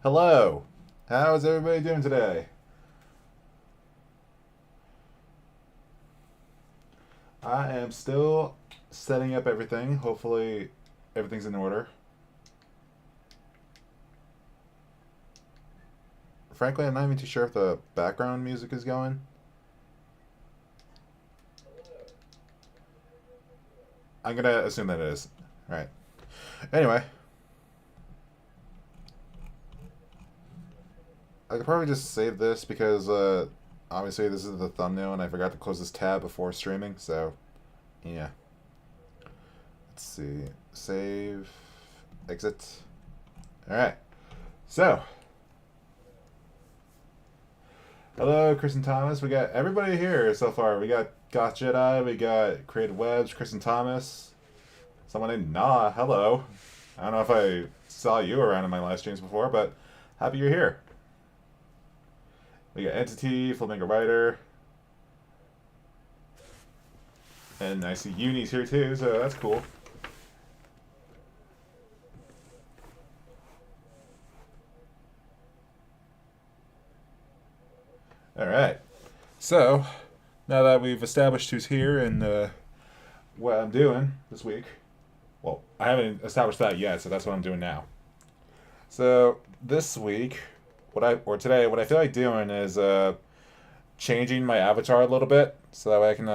Hello. How is everybody doing today? I am still setting up everything. Hopefully, everything's in order. Frankly, I'm not even too sure if the background music is going. I'm gonna assume that it is. All right. Anyway, I could probably just save this because obviously this is the thumbnail and I forgot to close this tab before streaming. So, yeah. Let's see. Save. Exit. All right. So, hello, Chris and Thomas. We got everybody here so far. We got Goth Jedi, we got CreativeWebs, Chris and Thomas. Someone named Nah, hello. I don't know if I saw you around in my live streams before, but happy you're here. We got Entity, Flamingo Rider, and I see Uni's here too, so that's cool. All right. So, now that we've established who's here and what I'm doing this week, well, I haven't established that yet, so that's what I'm doing now. So this week, today, what I feel like doing is changing my avatar a little bit, so that way I can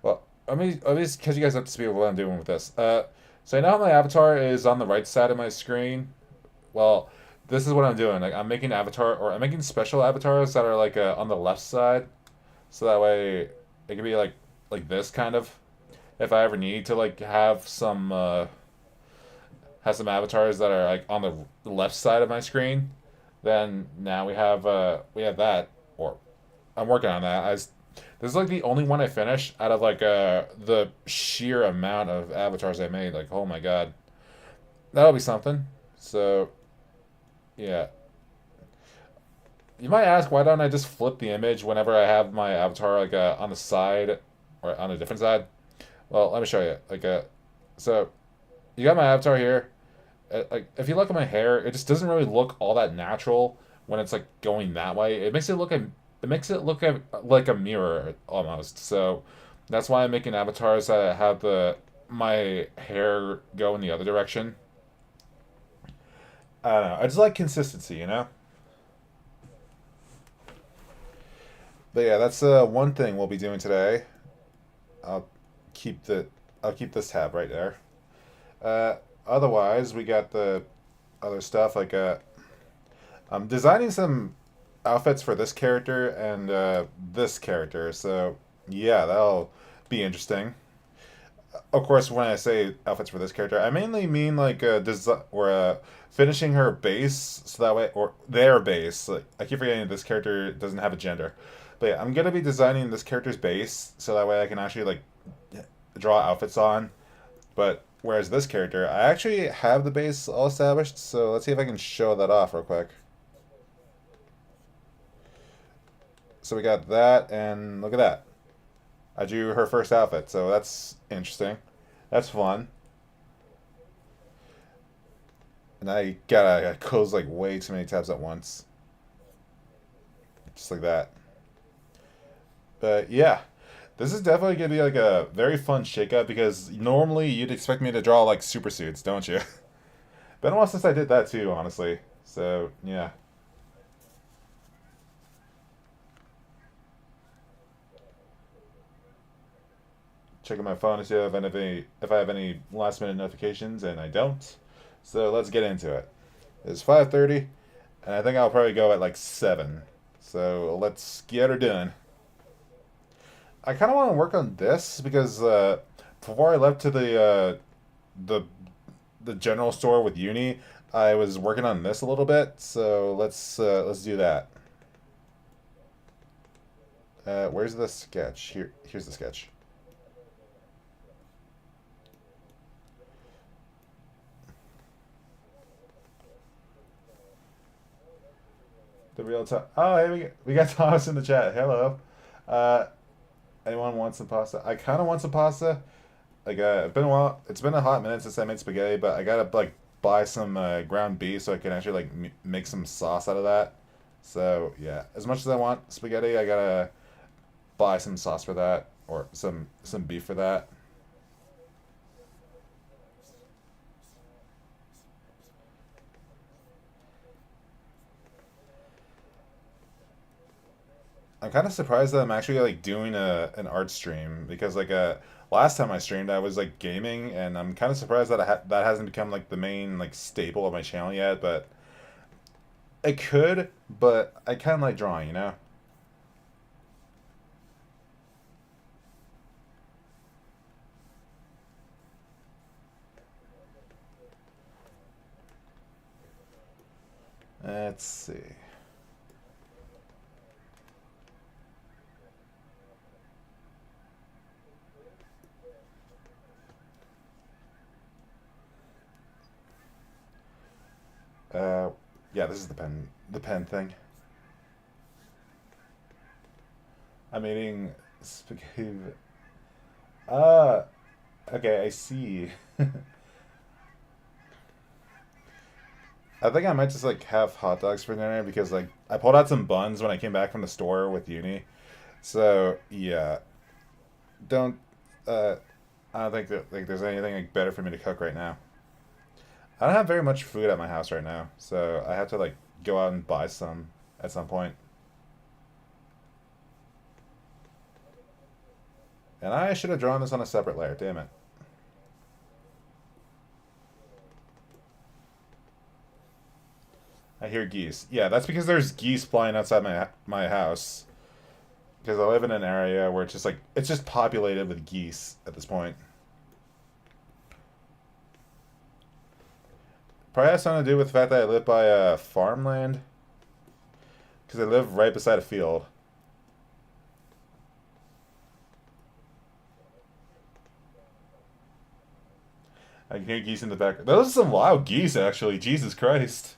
well, let me just catch you guys up to speed with what I'm doing with this. So I know how my avatar is on the right side of my screen. Well, this is what I'm doing. Like I'm making special avatars that are like on the left side, so that way it can be like this kind of. If I ever need to like have some avatars that are like on the left side of my screen, then now we have that. Or I'm working on that. This is like the only one I finished out of like the sheer amount of avatars I made. Like, oh my god, that'll be something. So yeah, you might ask, why don't I just flip the image whenever I have my avatar like on the side or on a different side? Well, let me show you. So you got my avatar here. Like if you look at my hair, it just doesn't really look all that natural when it's like going that way. It makes it look like a mirror almost. So that's why I'm making avatars that have the my hair go in the other direction. I don't know. I just like consistency, you know. But yeah, that's one thing we'll be doing today. I'll keep the I'll keep this tab right there. Uh, Otherwise, we got the other stuff like I'm designing some outfits for this character and this character. So yeah, that'll be interesting. Of course, when I say outfits for this character, I mainly mean like finishing her base, so that way, or their base. Like, I keep forgetting this character doesn't have a gender, but yeah, I'm gonna be designing this character's base, so that way I can actually like draw outfits on. But whereas this character, I actually have the base all established, so let's see if I can show that off real quick. So we got that, and look at that. I drew her first outfit, so that's interesting. That's fun. And I close like way too many tabs at once. Just like that. But yeah, this is definitely gonna be like a very fun shakeup because normally you'd expect me to draw like super suits, don't you? Been a while since I did that too, honestly. So yeah. Checking my phone to see if I have any last minute notifications, and I don't. So let's get into it. It's 5:30, and I think I'll probably go at like 7. So let's get her done. I kind of want to work on this because before I left to the the general store with Uni, I was working on this a little bit. So let's do that. Where's the sketch? Here's the sketch. The real time. Oh, hey, we got Thomas in the chat. Hello. Uh, Anyone want some pasta? I kind of want some pasta. Like, it's been a while. It's been a hot minute since I made spaghetti, but I gotta like buy some ground beef so I can actually like make some sauce out of that. So yeah, as much as I want spaghetti, I gotta buy some sauce for that or some beef for that. I'm kind of surprised that I'm actually like doing a an art stream because like last time I streamed I was like gaming and I'm kind of surprised that that hasn't become like the main like staple of my channel yet. But it could, but I kind of like drawing, you know. Let's see. Uh, yeah, this is the pen thing. I'm eating spaghetti. Uh, okay, I see. I think I might just like have hot dogs for dinner because like I pulled out some buns when I came back from the store with uni. So yeah, don't. Uh, I don't think that like there's anything like better for me to cook right now. I don't have very much food at my house right now, so I have to like go out and buy some at some point. And I should have drawn this on a separate layer. Damn it. I hear geese. Yeah, that's because there's geese flying outside my house. Because I live in an area where it's just populated with geese at this point. Probably has something to do with the fact that I live by farmland. Because I live right beside a field. I can hear geese in the back. Those are some wild geese, actually. Jesus Christ.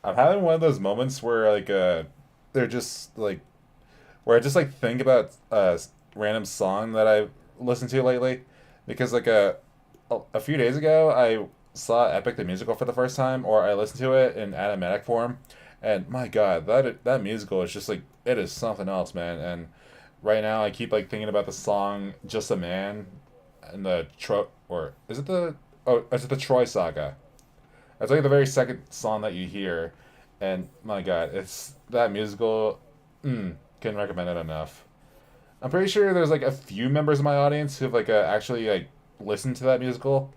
I'm having one of those moments where like they're just like where I just like think about random song that I listened to lately, because like a few days ago I saw Epic the musical for the first time, or I listened to it in animatic form, and my God, that musical is just like it is something else, man. And right now I keep like thinking about the song "Just a Man" and the or is it the is it the Troy Saga? It's like the very second song that you hear, and my God, it's that musical. Can recommend it enough. I'm pretty sure there's like a few members of my audience who've like actually like listened to that musical,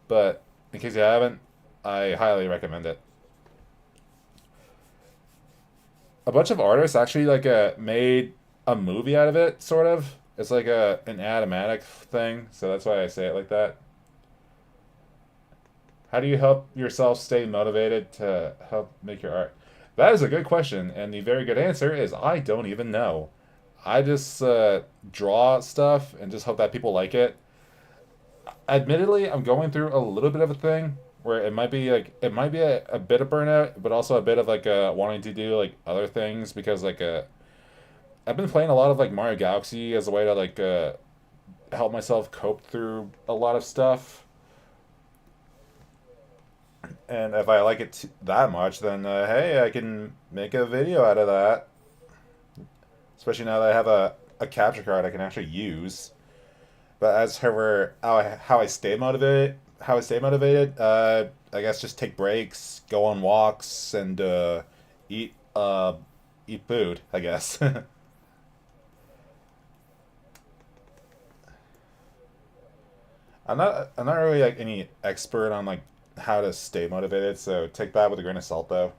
but in case you haven't, I highly recommend it. A bunch of artists actually like made a movie out of it, sort of. It's like an automatic thing, so that's why I say it like that. How do you help yourself stay motivated to help make your art? That is a good question, and the very good answer is I don't even know. I just draw stuff and just hope that people like it. Admittedly, I'm going through a little bit of a thing where it might be a bit of burnout, but also a bit of like wanting to do like other things because like I've been playing a lot of like Mario Galaxy as a way to like help myself cope through a lot of stuff. And if I like it that much, then hey, I can make a video out of that. Especially now that I have a capture card I can actually use. But as for how I stay motivated, I guess just take breaks, go on walks, and eat eat food. I guess. I'm not really like any expert on like how to stay motivated, so take that with a grain of salt, though.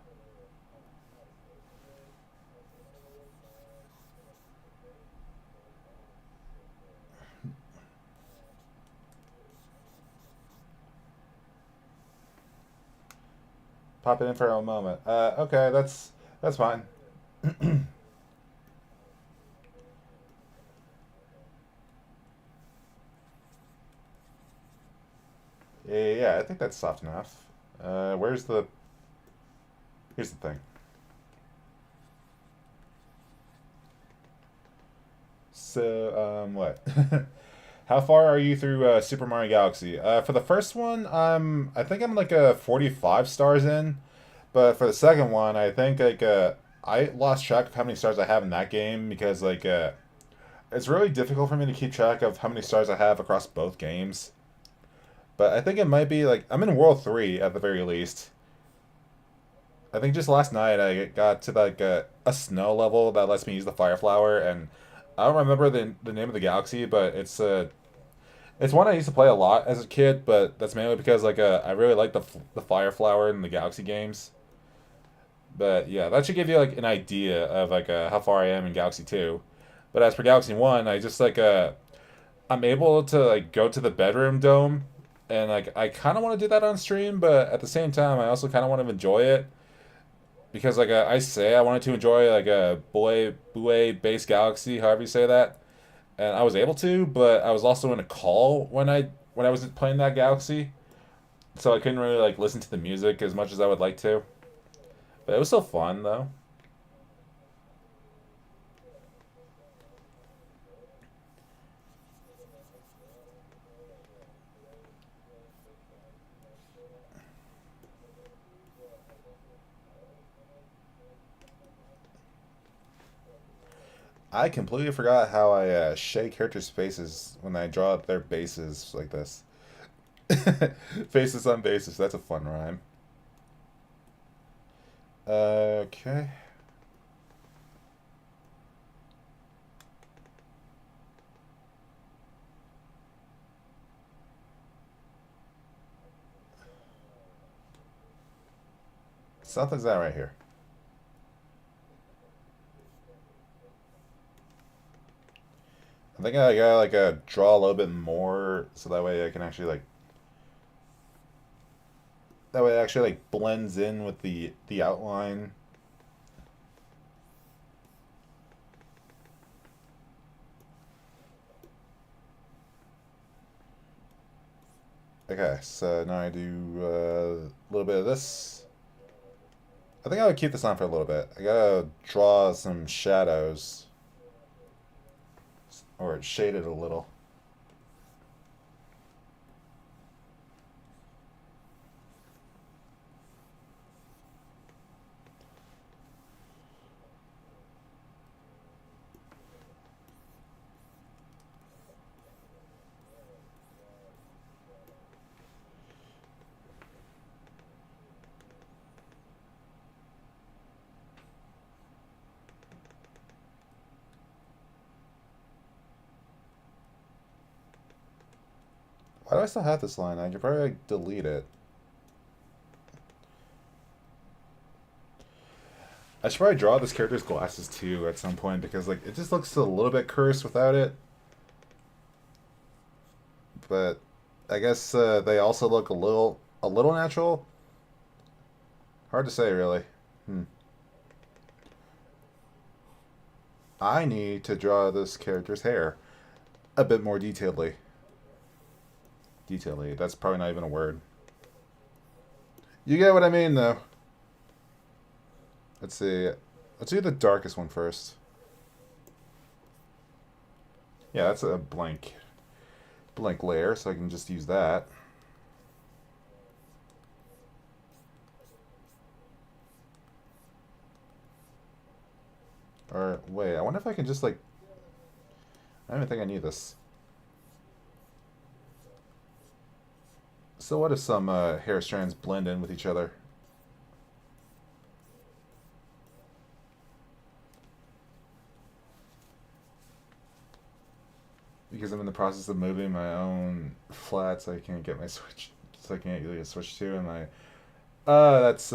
pop it in for a moment. Okay, that's fine. Yeah, I think that's soft enough. Where's the? Here's the thing. So, what? How far are you through Super Mario Galaxy? For the first one, I think I'm like 45 stars in, but for the second one, I think I lost track of how many stars I have in that game because it's really difficult for me to keep track of how many stars I have across both games. But I think it might be like I'm in World 3 at the very least. I think just last night I got to like a snow level that lets me use the fire flower, and I don't remember the name of the galaxy, but it's one I used to play a lot as a kid, but that's mainly because I really like the fire flower in the galaxy games. But yeah, that should give you like an idea of how far I am in Galaxy 2. But as for Galaxy 1, I just I'm able to like go to the bedroom dome, and like I kind of want to do that on stream, but at the same time I also kind of want to enjoy it because I say I wanted to enjoy like a boy Bue base galaxy, however you say that, and I was able to, but I was also in a call when I was playing that galaxy, so I couldn't really like listen to the music as much as I would like to. But it was still fun though. I completely forgot how I shake characters' faces when I draw their bases like this. Faces on bases. That's a fun rhyme. Okay. Something's that right here. I think I gotta draw a little bit more so that way I can actually that way it actually like blends in with the outline. Okay, so now I do a little bit of this. I think I would keep this on for a little bit. I gotta draw some shadows or shade it a little. Why do I still have this line? I could probably delete it. I should probably draw this character's glasses too at some point because like it just looks a little bit cursed without it. But I guess they also look a little natural. Hard to say really. Hmm. I need to draw this character's hair a bit more detailedly. Detailedly. That's probably not even a word. You get what I mean though. Let's see. Let's do the darkest one first. Yeah, that's a blank layer, so I can just use that. Or wait, I wonder if I can just like I don't even think I need this. So what if some hair strands blend in with each other? Because I'm in the process of moving my own flat, so I can't get my switch, so I can't really switch to, and my that's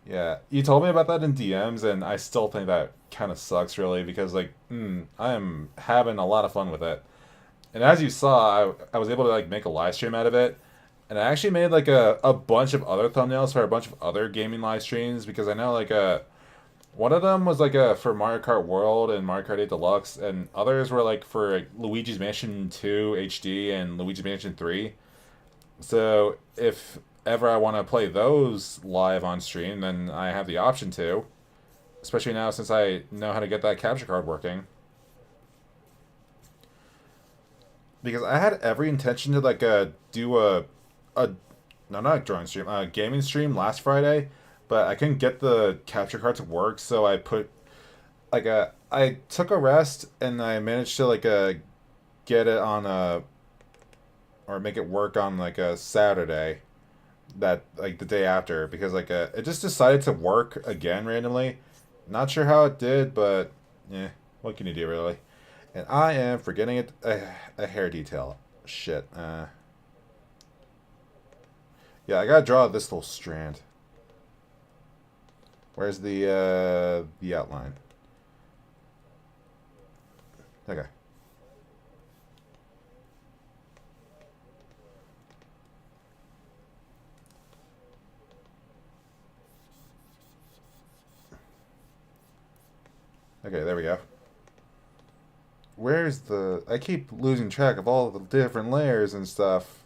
yeah. You told me about that in DMs, and I still think that kind of sucks, really, because I am having a lot of fun with it. And as you saw, I was able to like make a live stream out of it, And I actually made like a bunch of other thumbnails for a bunch of other gaming live streams because I know like one of them was like for Mario Kart World and Mario Kart 8 Deluxe, and others were like for like, Luigi's Mansion 2 HD and Luigi's Mansion 3. So if ever I want to play those live on stream, then I have the option to. Especially now since I know how to get that capture card working. Because I had every intention to like do a no, not a drawing stream, a gaming stream last Friday, but I couldn't get the capture card to work, so I put like a I took a rest and I managed to like get it on a or make it work on like a Saturday, that like the day after, because like it just decided to work again randomly. Not sure how it did, but yeah, what can you do really? And I am forgetting a hair detail. Shit. Yeah, I gotta draw this little strand. Where's the outline? Okay. Okay, there we go. Where's the... I keep losing track of all the different layers and stuff.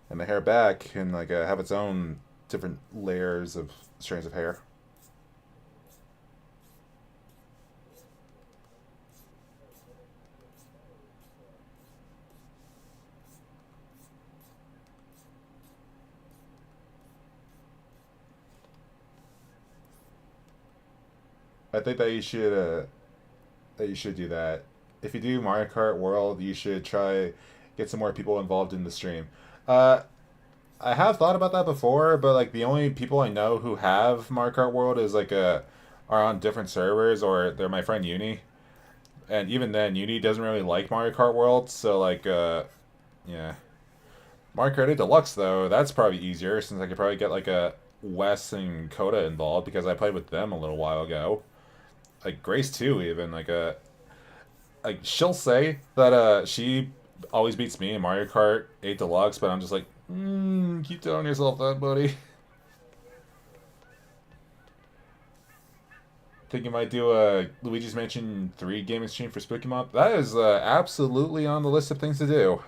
And the hair back can like have its own different layers of strands of hair. I think that you should do that. If you do Mario Kart World, you should try get some more people involved in the stream. Uh, I have thought about that before, but like the only people I know who have Mario Kart World is like are on different servers, or they're my friend Uni, and even then Uni doesn't really like Mario Kart World, so like yeah. Mario Kart 8 Deluxe though, that's probably easier since I could probably get like a Wes and Coda involved because I played with them a little while ago. Like Grace too, even like she'll say that she always beats me in Mario Kart 8 Deluxe, but I'm just like, keep telling yourself that, buddy. Think you might do a Luigi's Mansion 3 gaming stream for Spooky Month? That is absolutely on the list of things to do.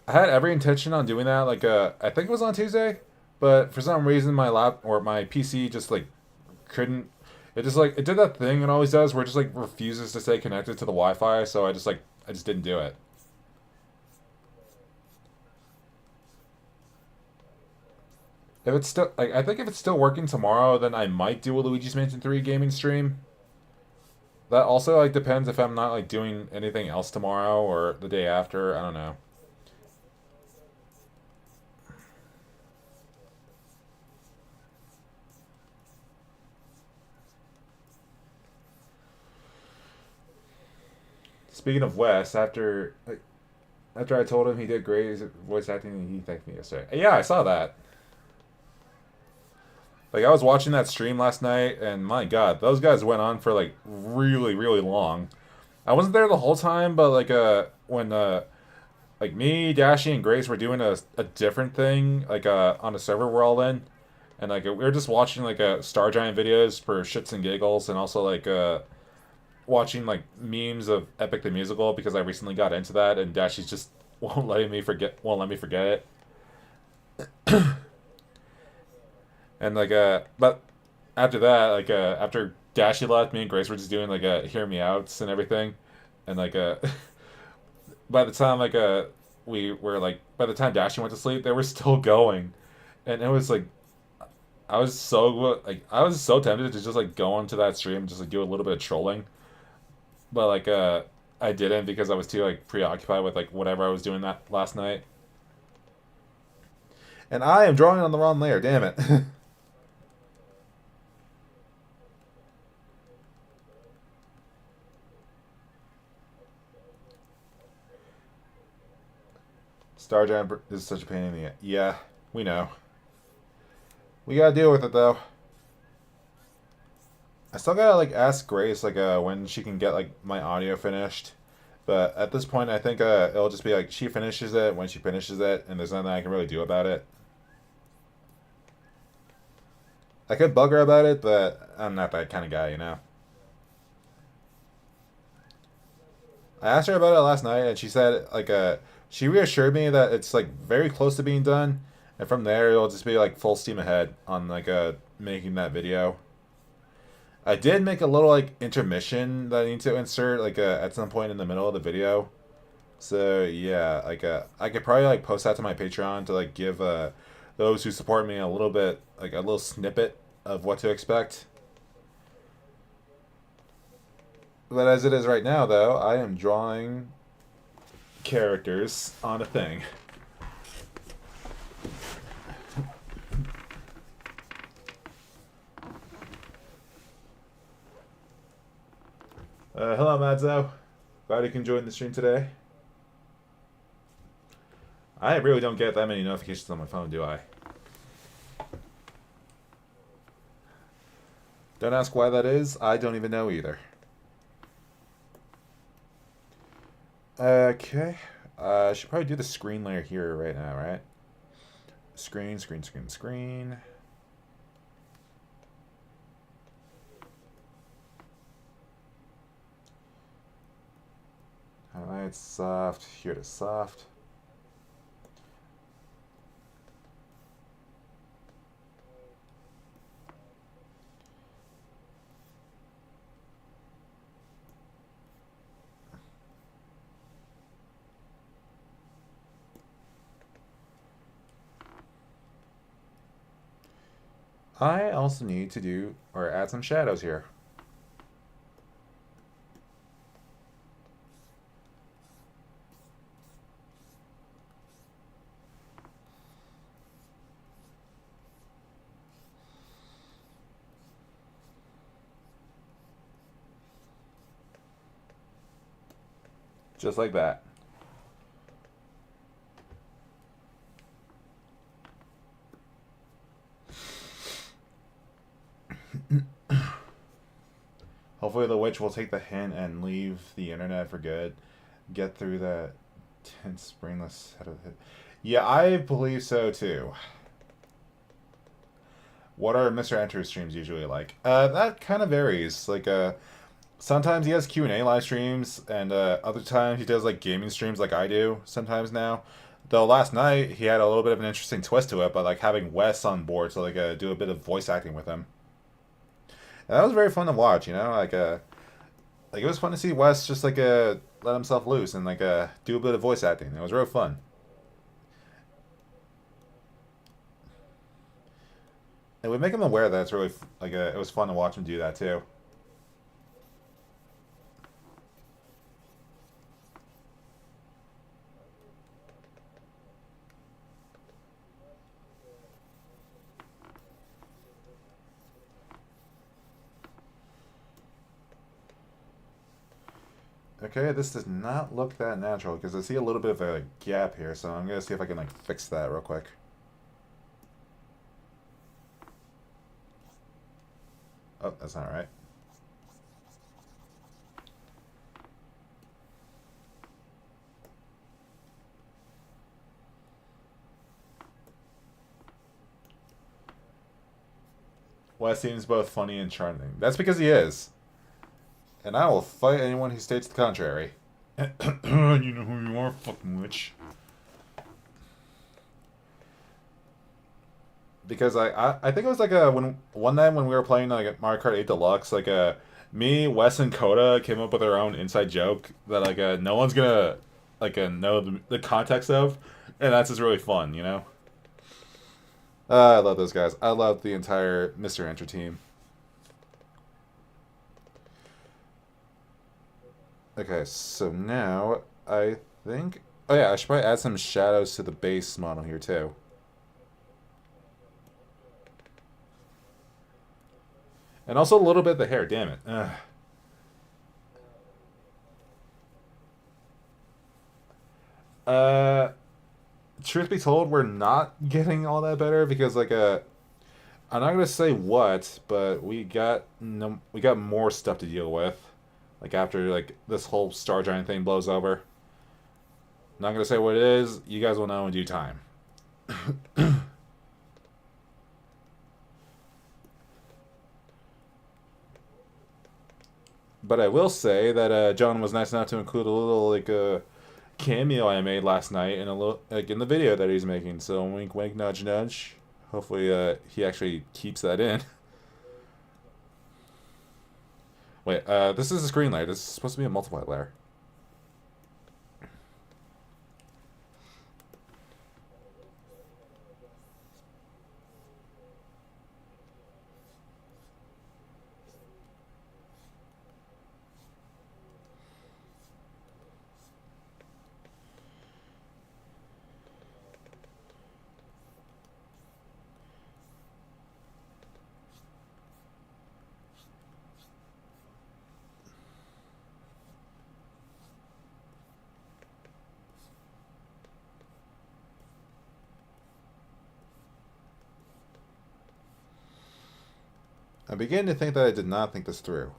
I had every intention on doing that. Like, I think it was on Tuesday, but for some reason my lap or my PC just like couldn't. It just like it did that thing it always does, where it just like refuses to stay connected to the Wi-Fi. So I just didn't do it. If it's still like I think if it's still working tomorrow, then I might do a Luigi's Mansion 3 gaming stream. That also like depends if I'm not like doing anything else tomorrow or the day after. I don't know. Speaking of Wes, after I told him he did great voice acting, he thanked me yesterday. Yeah, I saw that. Like I was watching that stream last night, and my God, those guys went on for like really, really long. I wasn't there the whole time, but like when like me, Dashy, and Grace were doing a different thing, like on a server we're all in, and like we were just watching like Star Giant videos for shits and giggles, and also like watching like memes of Epic the Musical because I recently got into that, and Dashy's just won't let me forget it. And like but after that, like after Dashy left, me and Grace were just doing like hear me outs and everything, and like by the time like we were like by the time Dashy went to sleep, they were still going, and it was like I was so tempted to just like go onto that stream and just like do a little bit of trolling, but like I didn't because I was too like preoccupied with like whatever I was doing that last night. And I am drawing on the wrong layer. Damn it. Star Giant is such a pain in the... Yeah, we know. We gotta deal with it, though. I still gotta like ask Grace like when she can get like my audio finished. But at this point, I think it'll just be like she finishes it when she finishes it, and there's nothing I can really do about it. I could bug her about it, but I'm not that kind of guy, you know. I asked her about it last night, and she said like she reassured me that it's like very close to being done, and from there it'll just be like full steam ahead on like making that video. I did make a little like intermission that I need to insert like at some point in the middle of the video. So yeah, like I could probably like post that to my Patreon to like give those who support me a little bit like a little snippet of what to expect. But as it is right now, though, I am drawing characters on a thing. Hello, Madzo. Glad you can join the stream today. I really don't get that many notifications on my phone, do I? Don't ask why that is. I don't even know either. Okay. I should probably do the screen layer here right now, right? Screen, screen, screen, screen. Highlight, soft, here to soft. I also need to do or add some shadows here. Just like that. Hopefully the witch will take the hint and leave the internet for good. Get through that tense, brainless head of it. Yeah, I believe so too. What are Mr. Enter streams usually like? That kind of varies. Like, sometimes he has Q&A live streams, and other times he does like gaming streams like I do sometimes now. Though last night he had a little bit of an interesting twist to it, but like having Wes on board to like do a bit of voice acting with him. And that was very fun to watch, you know, like it was fun to see Wes just like let himself loose and like do a bit of voice acting. It was real fun. And we make him aware that it's really like it was fun to watch him do that too. Okay, this does not look that natural because I see a little bit of a gap here, so I'm gonna see if I can like fix that real quick. Oh, that's not right. Wes seems both funny and charming. That's because he is. And I will fight anyone who states the contrary. You know who you are, fucking witch. Because I think it was like when one night when we were playing like Mario Kart 8 Deluxe, like me, Wes, and Coda came up with our own inside joke that like no one's gonna like know the context of, and that's just really fun, you know. I love those guys. I love the entire Mr. Enter team. Okay, so now I think. Oh yeah, I should probably add some shadows to the base model here too. And also a little bit of the hair, damn it. Ugh. Uh, truth be told, we're not getting all that better because like I'm not gonna say what, but we got no, we got more stuff to deal with. Like after like this whole Star Giant thing blows over. Not gonna say what it is. You guys will know in due time. But I will say that John was nice enough to include a little like cameo I made last night in a little like in the video that he's making. So wink, wink, nudge, nudge. Hopefully, he actually keeps that in. Wait, this is a screen layer. This is supposed to be a multiply layer. I begin to think that I did not think this through.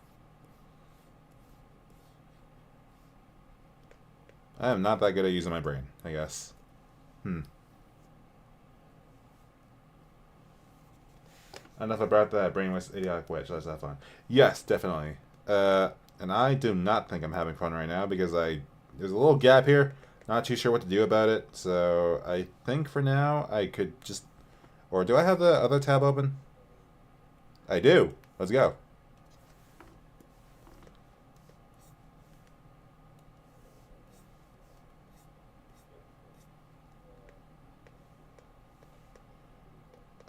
I am not that good at using my brain, I guess. Enough about that brainless idiotic witch. Let's have fun. Yes, definitely. And I do not think I'm having fun right now because there's a little gap here. Not too sure what to do about it. So I think for now I could just, or do I have the other tab open? I do. Let's go.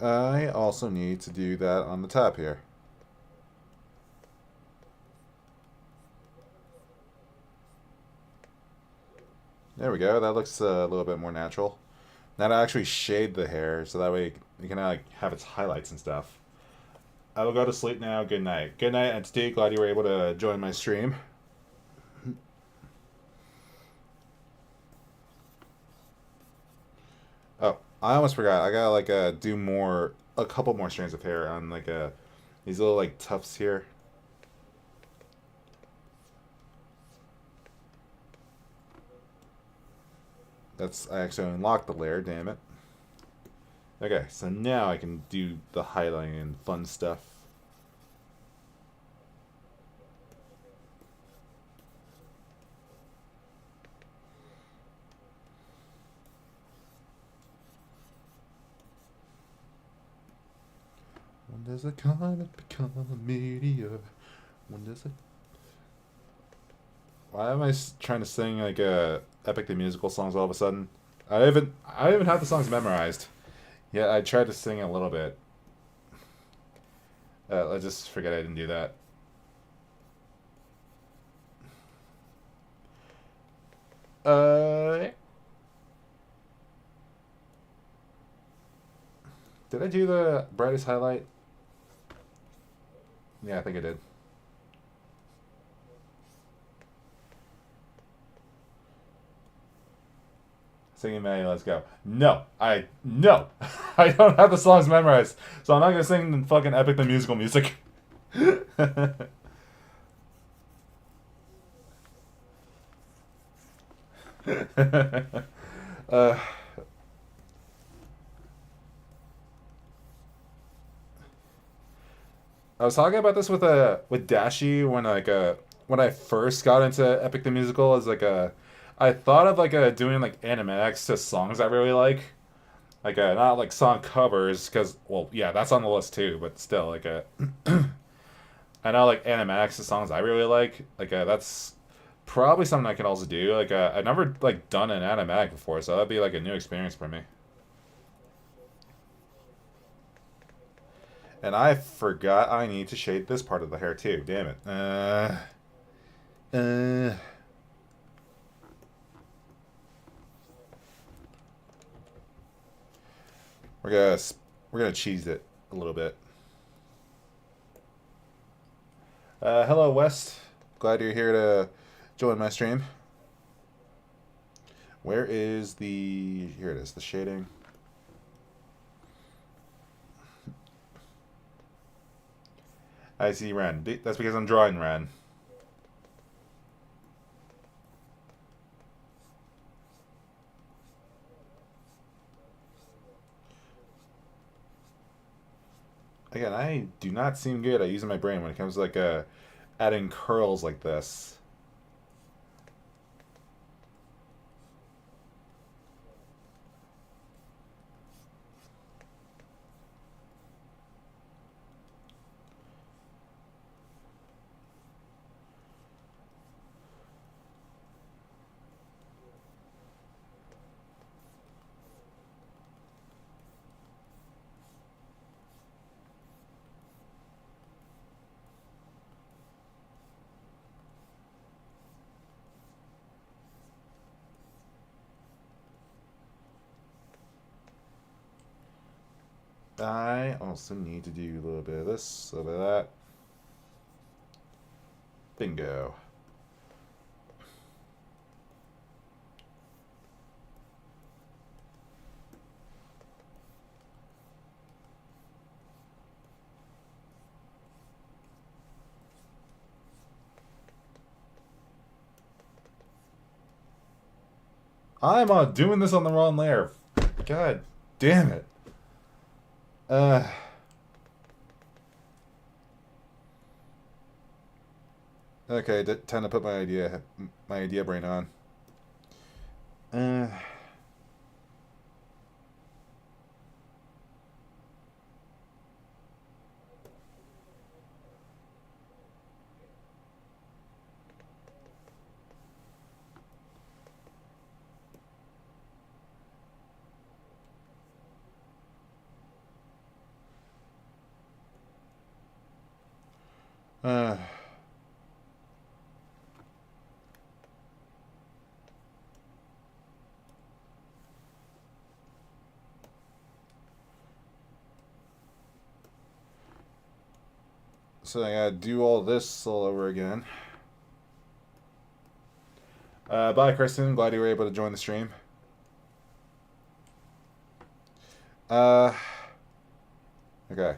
I also need to do that on the top here. There we go. That looks a little bit more natural. Now to actually shade the hair so that way you can like have its highlights and stuff. I will go to sleep now. Good night. Good night, Entity. Glad you were able to join my stream. Oh, I almost forgot. I gotta like do more, a couple more strands of hair on like these little like tufts here. That's I actually unlocked the layer. Damn it. Okay, so now I can do the highlighting and fun stuff. When does a comet become a meteor? When does it? Why am I trying to sing like Epic the Musical songs all of a sudden? I even have the songs memorized. Yeah, I tried to sing a little bit. Let's just forget I didn't do that. Uh, did I do the brightest highlight? Yeah, I think I did. Singing Maddie, let's go. No, I don't have the songs memorized, so I'm not gonna sing the fucking Epic the Musical music. uh, I was talking about this with Dashi when when I first got into Epic the Musical as like a I thought of like doing like animatics to songs I really like not like song covers because well yeah that's on the list too but still like a I know like animatics to songs I really like that's probably something I can also do like I've never like done an animatic before so that'd be like a new experience for me. And I forgot I need to shade this part of the hair too. Damn it. Uh, we're gonna we're gonna cheese it a little bit. Hello, West. Glad you're here to join my stream. Where is the? Here it is. The shading. I see Ren. That's because I'm drawing Ren. Again, I do not seem good at using my brain when it comes to like adding curls like this. I also need to do a little bit of this, a little bit of that. Bingo. I'm doing this on the wrong layer. God damn it. Uh. Okay, time to put my idea brain on. Uh. Uh. So I gotta do all this all over again. Bye, Kristen. Glad you were able to join the stream. Uh, okay.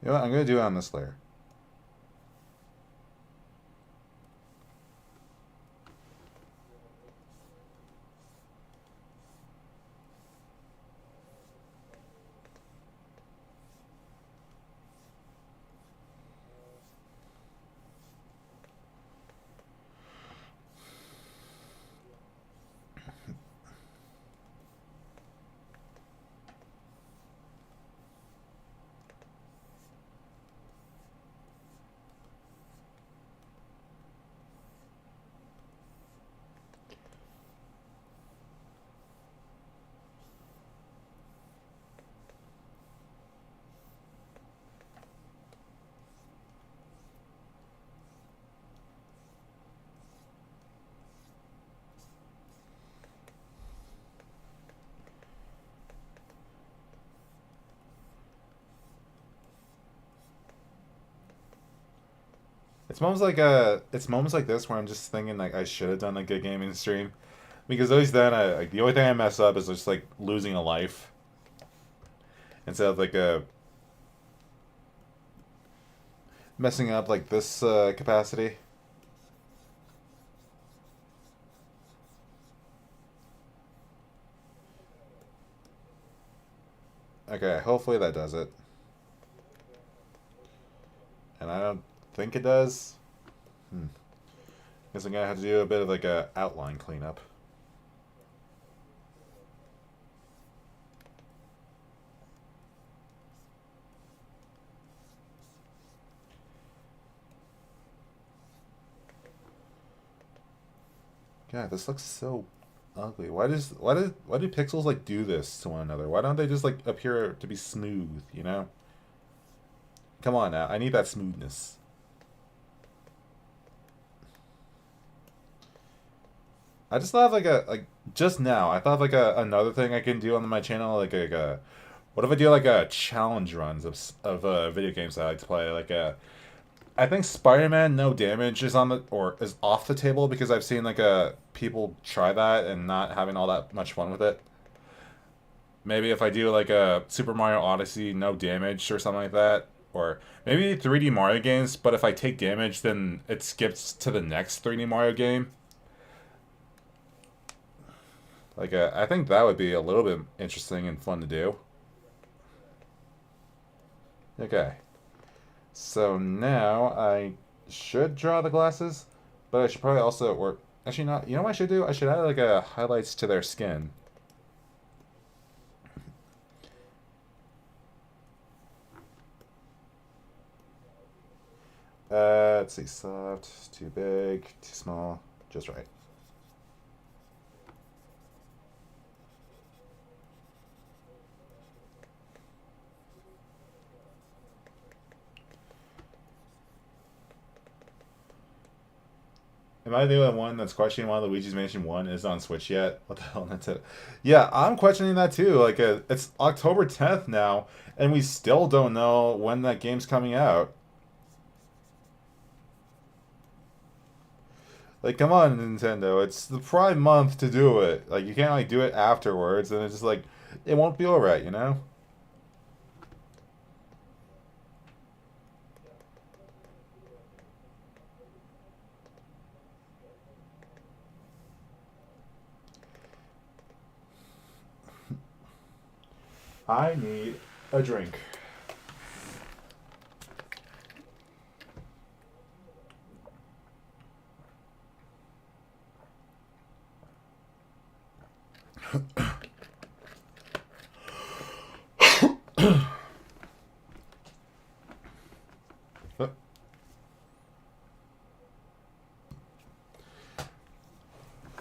You know what? I'm gonna do it on this layer. It's moments like this where I'm just thinking like I should have done a good gaming stream, because always then like the only thing I mess up is just like losing a life instead of like messing up like this capacity. Okay, hopefully that does it. And I don't think it does. Guess I'm gonna have to do a bit of like a outline cleanup. God, this looks so ugly. Why do pixels like do this to one another? Why don't they just like appear to be smooth, you know? Come on now, I need that smoothness. I just thought of like just now. I thought of like another thing I can do on my channel, like a what if I do like a challenge runs of video games that I like to play, like a I think Spider-Man No Damage is on the or is off the table because I've seen like people try that and not having all that much fun with it. maybe if I do like a Super Mario Odyssey, no damage or something like that, or maybe 3D Mario games, but if I take damage, then it skips to the next 3D Mario game. Like, I think that would be a little bit interesting and fun to do. Okay, so now I should draw the glasses, but I should probably also, or actually not. You know what I should do? I should add like a highlights to their skin. Let's see, soft, too big, too small, just right. Am I the only one that's questioning why Luigi's Mansion 1 is on Switch yet? What the hell? That's it. Yeah, I'm questioning that too. Like, it's October 10th now, and we still don't know when that game's coming out. Like, come on, Nintendo. It's the Prime month to do it. Like, you can't, like, do it afterwards, and it's just like, it won't be alright, you know? I need a drink.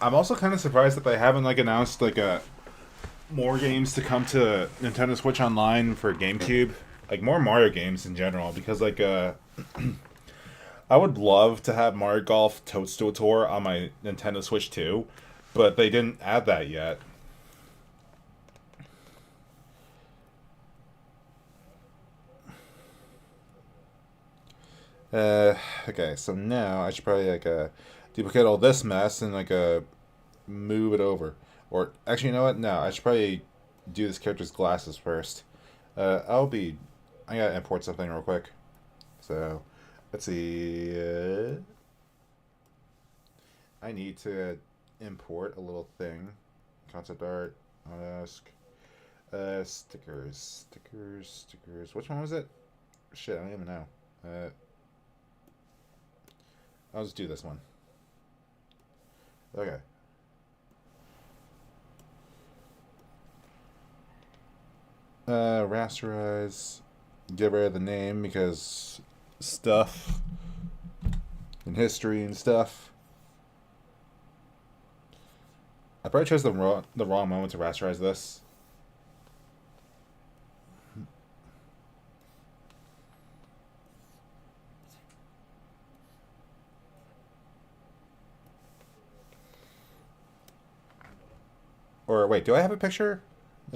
I'm also kind of surprised that they haven't like announced like a more games to come to Nintendo Switch Online for GameCube, like more Mario games in general. Because like I would love to have Mario Golf Toadstool Tour on my Nintendo Switch too, but they didn't add that yet. Uh, okay, so now I should probably like duplicate all this mess and like move it over. Or actually, you know what? No, I should probably do this character's glasses first. I'll be. I gotta import something real quick. So, let's see. I need to import a little thing. Concept art. Ask. Stickers. Which one was it? Shit, I don't even know. I'll just do this one. Okay. Rasterize. Get rid of the name because stuff and history and stuff. I probably chose the wrong moment to rasterize this. Or wait, do I have a picture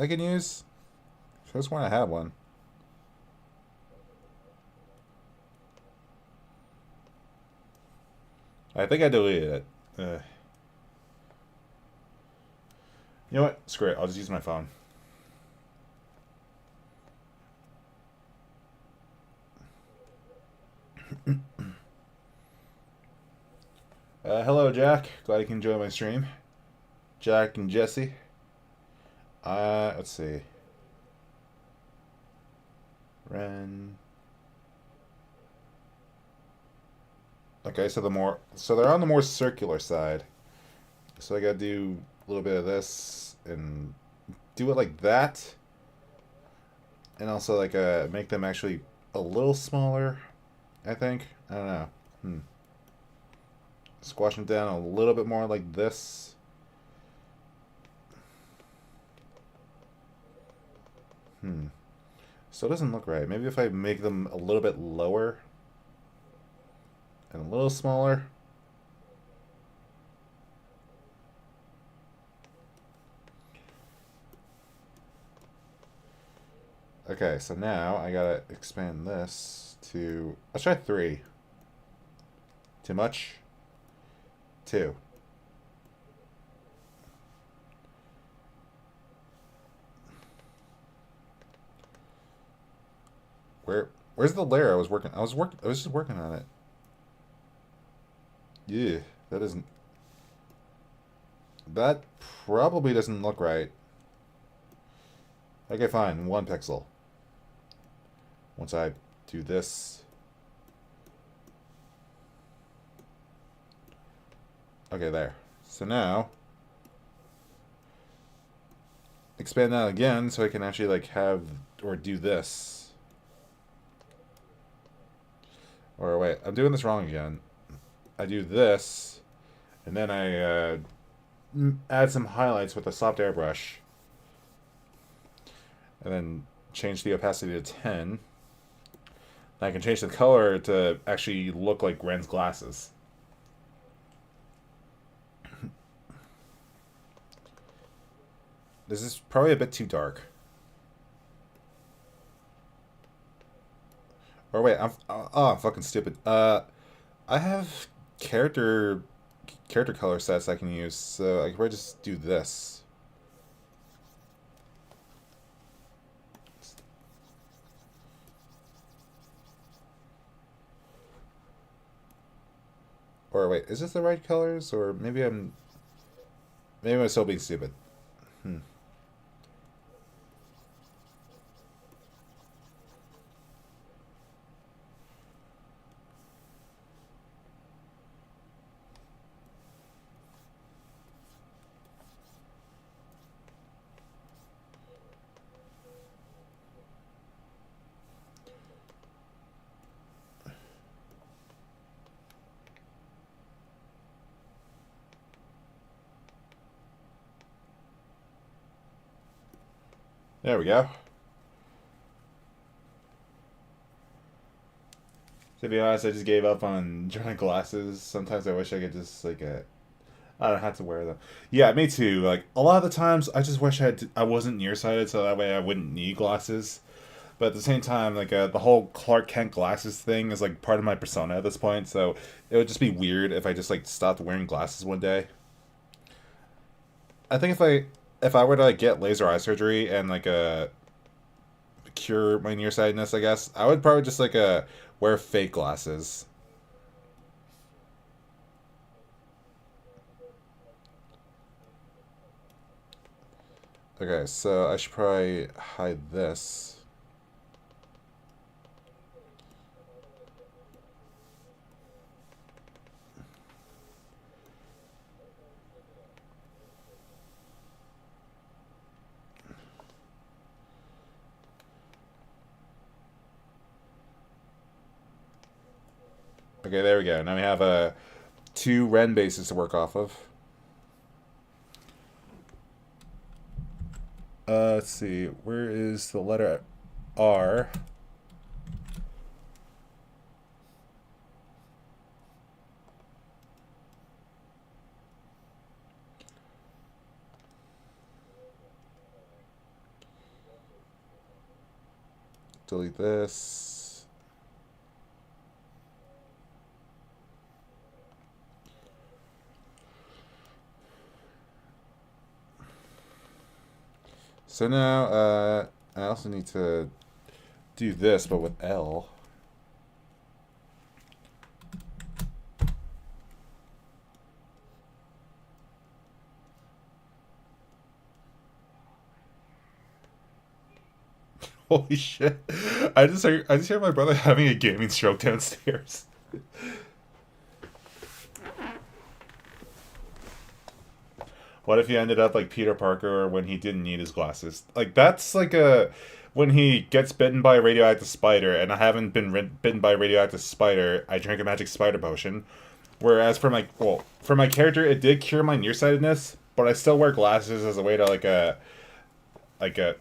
I can use? I just want to have one. I think I deleted it. You know what? Screw it. I'll just use my phone. Hello, Jack. Glad you can join my stream. Jack and Jesse. Let's see. Ren. Okay, so they're on the more circular side. So I gotta do a little bit of this and do it like that, and also like make them actually a little smaller. I think I don't know. Squash them down a little bit more like this. So it doesn't look right. Maybe if I make them a little bit lower and a little smaller. Okay, so now I gotta expand this to. Let's try 3. Too much? 2. Where's the layer I was working? I was just working on it. Yeah, that isn't. That probably doesn't look right. Okay, fine. 1 pixel. Once I do this. Okay, there. So now, expand that again so I can actually like have or do this. Or wait, I'm doing this wrong again. I do this, and then I add some highlights with a soft airbrush, and then change the opacity to 10. And I can change the color to actually look like Ren's glasses. This is probably a bit too dark. Or wait, I'm fucking stupid. I have character color sets I can use, so I could probably just do this. Or wait, is this the right colors? Or maybe I'm still being stupid. Hmm. There we go. To be honest, I just gave up on drawing glasses. Sometimes I wish I could just like I don't have to wear them. Yeah, me too. Like a lot of the times, I just wish I wasn't nearsighted, so that way I wouldn't need glasses. But at the same time, like the whole Clark Kent glasses thing is like part of my persona at this point. So it would just be weird if I just like stopped wearing glasses one day. I think if I were to like get laser eye surgery and like cure my nearsightedness, I guess I would probably just like wear fake glasses. Okay, so I should probably hide this. Okay, there we go. Now we have two Ren bases to work off of. Let's see. Where is the letter R? Delete this. So now, I also need to do this, but with L. Holy shit! I just heard my brother having a gaming stroke downstairs. What if he ended up like Peter Parker when he didn't need his glasses? Like that's like a when he gets bitten by a radioactive spider, and I haven't been bitten by a radioactive spider. I drank a magic spider potion. Whereas for my character, it did cure my nearsightedness, but I still wear glasses as a way to like a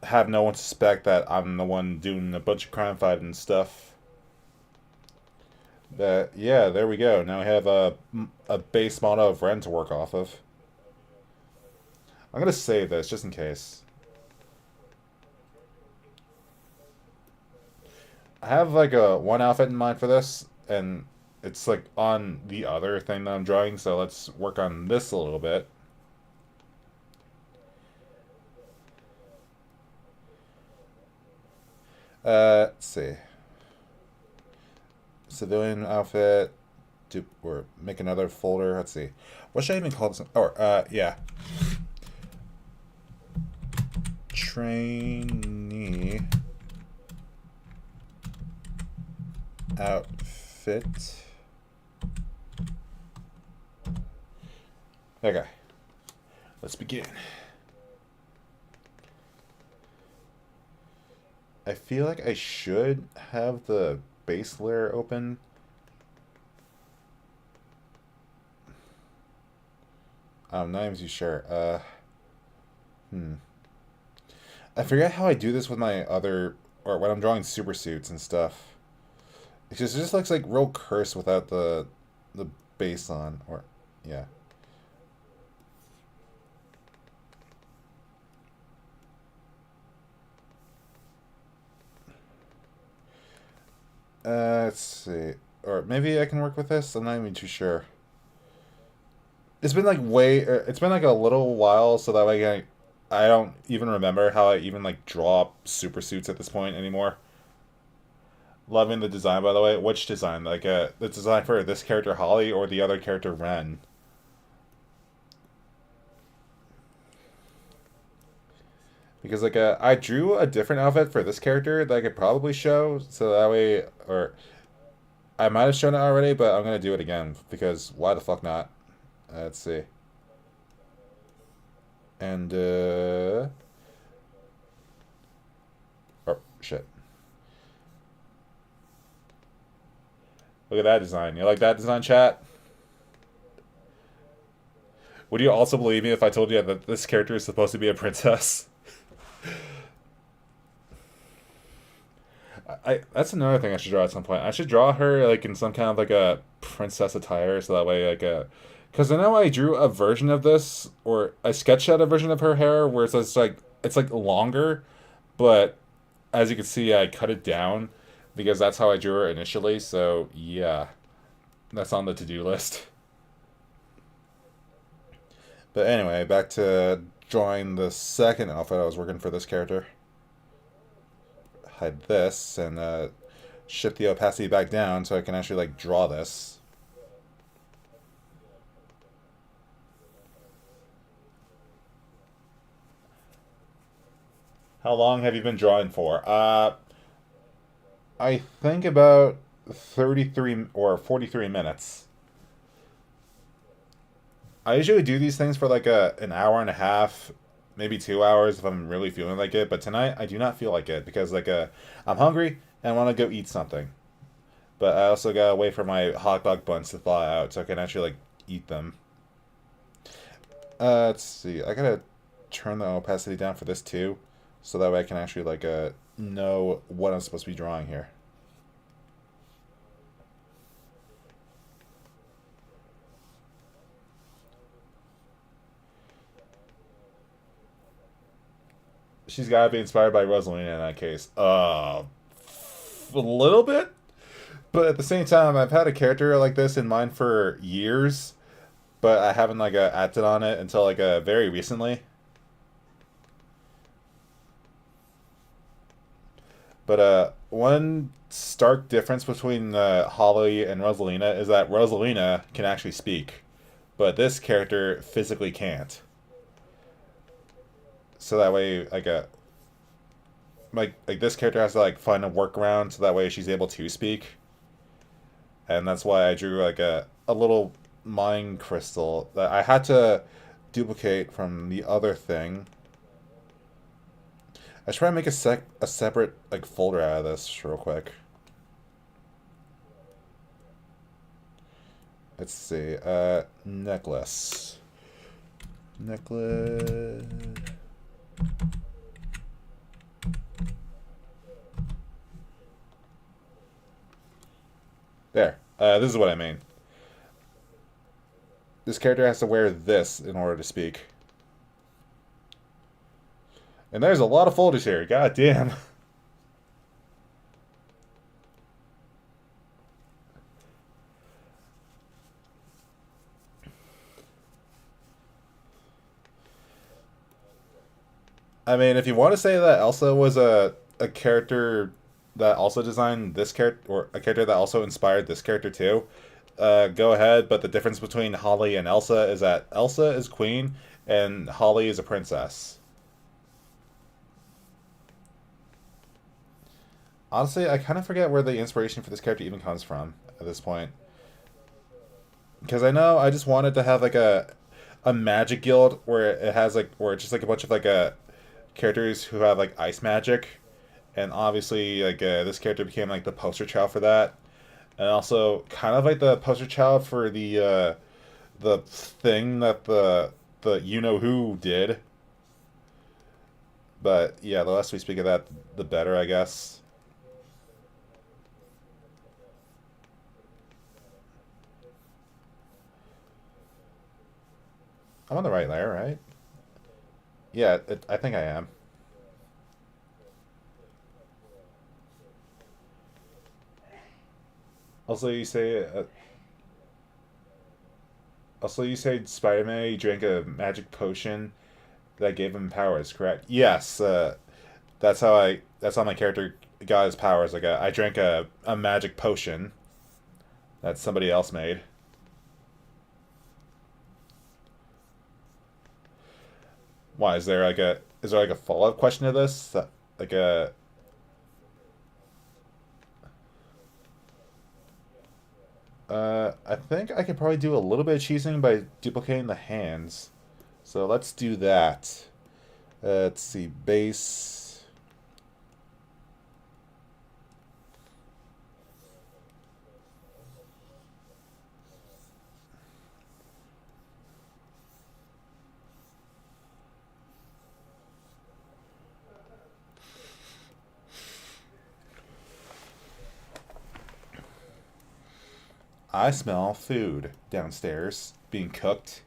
have no one suspect that I'm the one doing a bunch of crime fighting and stuff. That yeah, there we go. Now we have a base model of Ren to work off of. I'm gonna save this just in case. I have like a one outfit in mind for this, and it's like on the other thing that I'm drawing. So let's work on this a little bit. Let's see. Civilian outfit. Or make another folder. Let's see. What should I even call this? Or, yeah. Trainee outfit. Okay. Let's begin. I feel like I should have the base layer open. I'm not even too sure. I forget how I do this with my other, or when I'm drawing super suits and stuff. It just looks like real cursed without the base on, or yeah. Let's see, or maybe I can work with this. I'm not even too sure. It's been like it's been like a little while, so that way I don't even remember how I even like draw super suits at this point anymore. Loving the design, by the way. Which design? Like the design for this character Holly or the other character Ren? Because like I drew a different outfit for this character that I could probably show, so that way, or I might have shown it already, but I'm gonna do it again because why the fuck not? Let's see. And oh shit! Look at that design. You like that design, chat? Would you also believe me if I told you that this character is supposed to be a princess? That's another thing I should draw at some point. I should draw her like in some kind of like a princess attire, so that way like because I know I drew a version of this, or I sketched out a version of her hair where it's like longer, but as you can see, I cut it down because that's how I drew her initially. So yeah, that's on the to do list. But anyway, back to drawing the second outfit I was working for this character. Hide this and shift the opacity back down so I can actually like draw this. How long have you been drawing for? I think about 33 or 43 minutes. I usually do these things for like an hour and a half, maybe 2 hours if I'm really feeling like it. But tonight I do not feel like it because like I'm hungry and I want to go eat something. But I also gotta wait for my hot dog buns to thaw out so I can actually like eat them. Let's see. I gotta turn the opacity down for this too, so that way I can actually like know what I'm supposed to be drawing here. She's gotta be inspired by Rosalina in that case. A little bit, but at the same time, I've had a character like this in mind for years, but I haven't like acted on it until like very recently. But one stark difference between Holly and Rosalina is that Rosalina can actually speak, but this character physically can't. So that way, like this character has to like find a workaround so that way she's able to speak, and that's why I drew like a little mind crystal that I had to duplicate from the other thing. I should try to make a separate like folder out of this real quick. Let's see. Necklace. Necklace. There. This is what I mean. This character has to wear this in order to speak. And there's a lot of folders here. God damn. I mean, if you want to say that Elsa was a character that also designed this character, or a character that also inspired this character too, go ahead. But the difference between Holly and Elsa is that Elsa is queen and Holly is a princess. Honestly, I kind of forget where the inspiration for this character even comes from at this point. Because I know I just wanted to have like a magic guild where it has like where it's just like a bunch of like characters who have like ice magic, and obviously like this character became like the poster child for that, and also kind of like the poster child for the thing that the you know who did. But yeah, the less we speak of that, the better, I guess. I'm on the right layer, right? Yeah, I think I am. Also, you say you say Spider-Man he drank a magic potion that gave him powers, correct? Yes, that's how my character got his powers. Like I drank a magic potion that somebody else made. Why is there like a follow up question to this? Like a I think I could probably do a little bit of cheesing by duplicating the hands. So let's do that. Let's see, base. I smell food downstairs being cooked,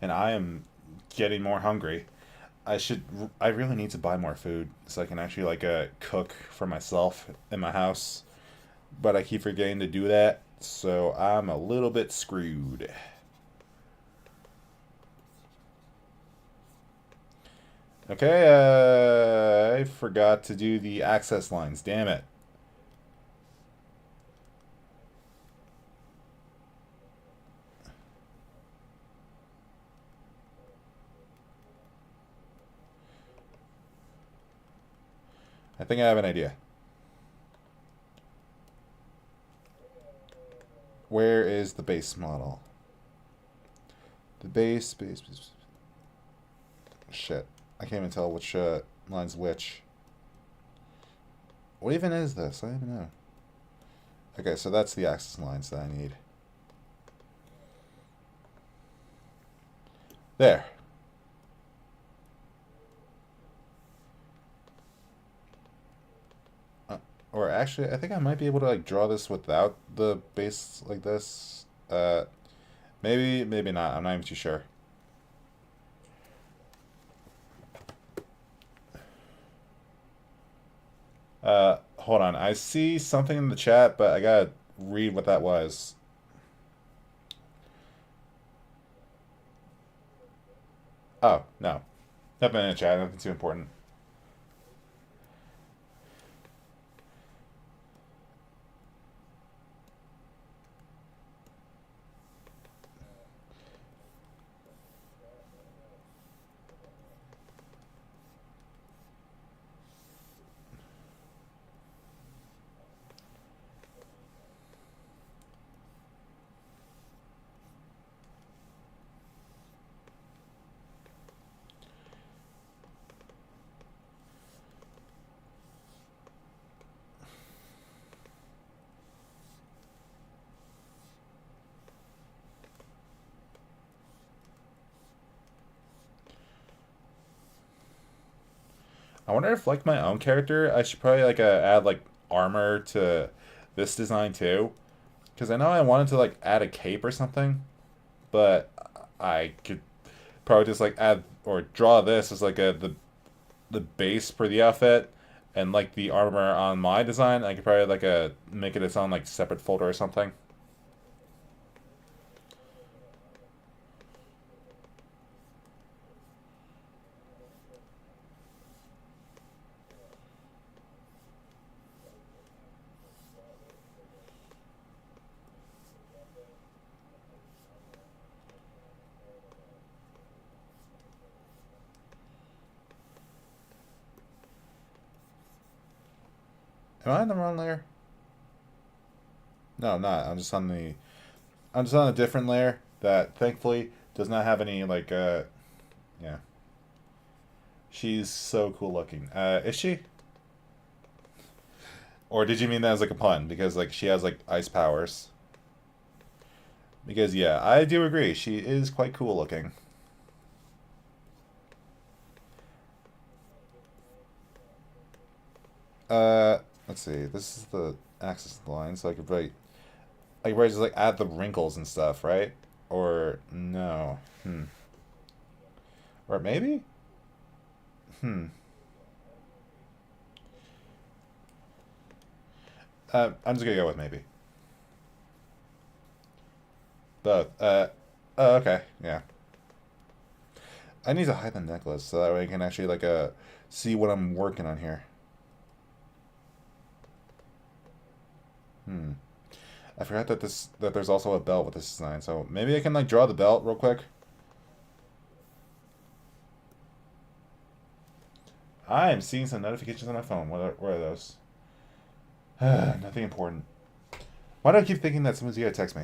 and I am getting more hungry. I should. I really need to buy more food so I can actually like cook for myself in my house. But I keep forgetting to do that, so I'm a little bit screwed. Okay, I forgot to do the access lines. Damn it. I think I have an idea. Where is the base model? The base. Shit. I can't even tell which line's which. What even is this? I don't even know. Okay, so that's the access lines that I need. There. Uh, or actually, I think I might be able to like draw this without the base like this. Maybe not. I'm not even too sure. Hold on. I see something in the chat, but I gotta read what that was. Oh, no. Nothing in the chat. Nothing too important. I wonder if like my own character, I should probably like add like armor to this design too, because I know I wanted to like add a cape or something, but I could probably just like add or draw this as like the base for the outfit, and like the armor on my design. I could probably like make it its own like separate folder or something. Am I on the wrong layer? No, I'm not. I'm just on a different layer that thankfully does not have any like yeah. She's so cool looking. Is she? Or did you mean that as like a pun? Because like she has like ice powers. Because yeah, I do agree. She is quite cool looking. Uh, let's see. This is the axis line, so I could write like where it's like add the wrinkles and stuff, right? Or no. Or maybe? Hmm. I'm just gonna go with maybe. Both. Oh, okay. Yeah. I need to hide the necklace so that way I can actually like see what I'm working on here. Hmm. I forgot that there's also a belt with this design, so maybe I can like draw the belt real quick. I am seeing some notifications on my phone. What are those? Nothing important. Why do I keep thinking that someone's gonna text me?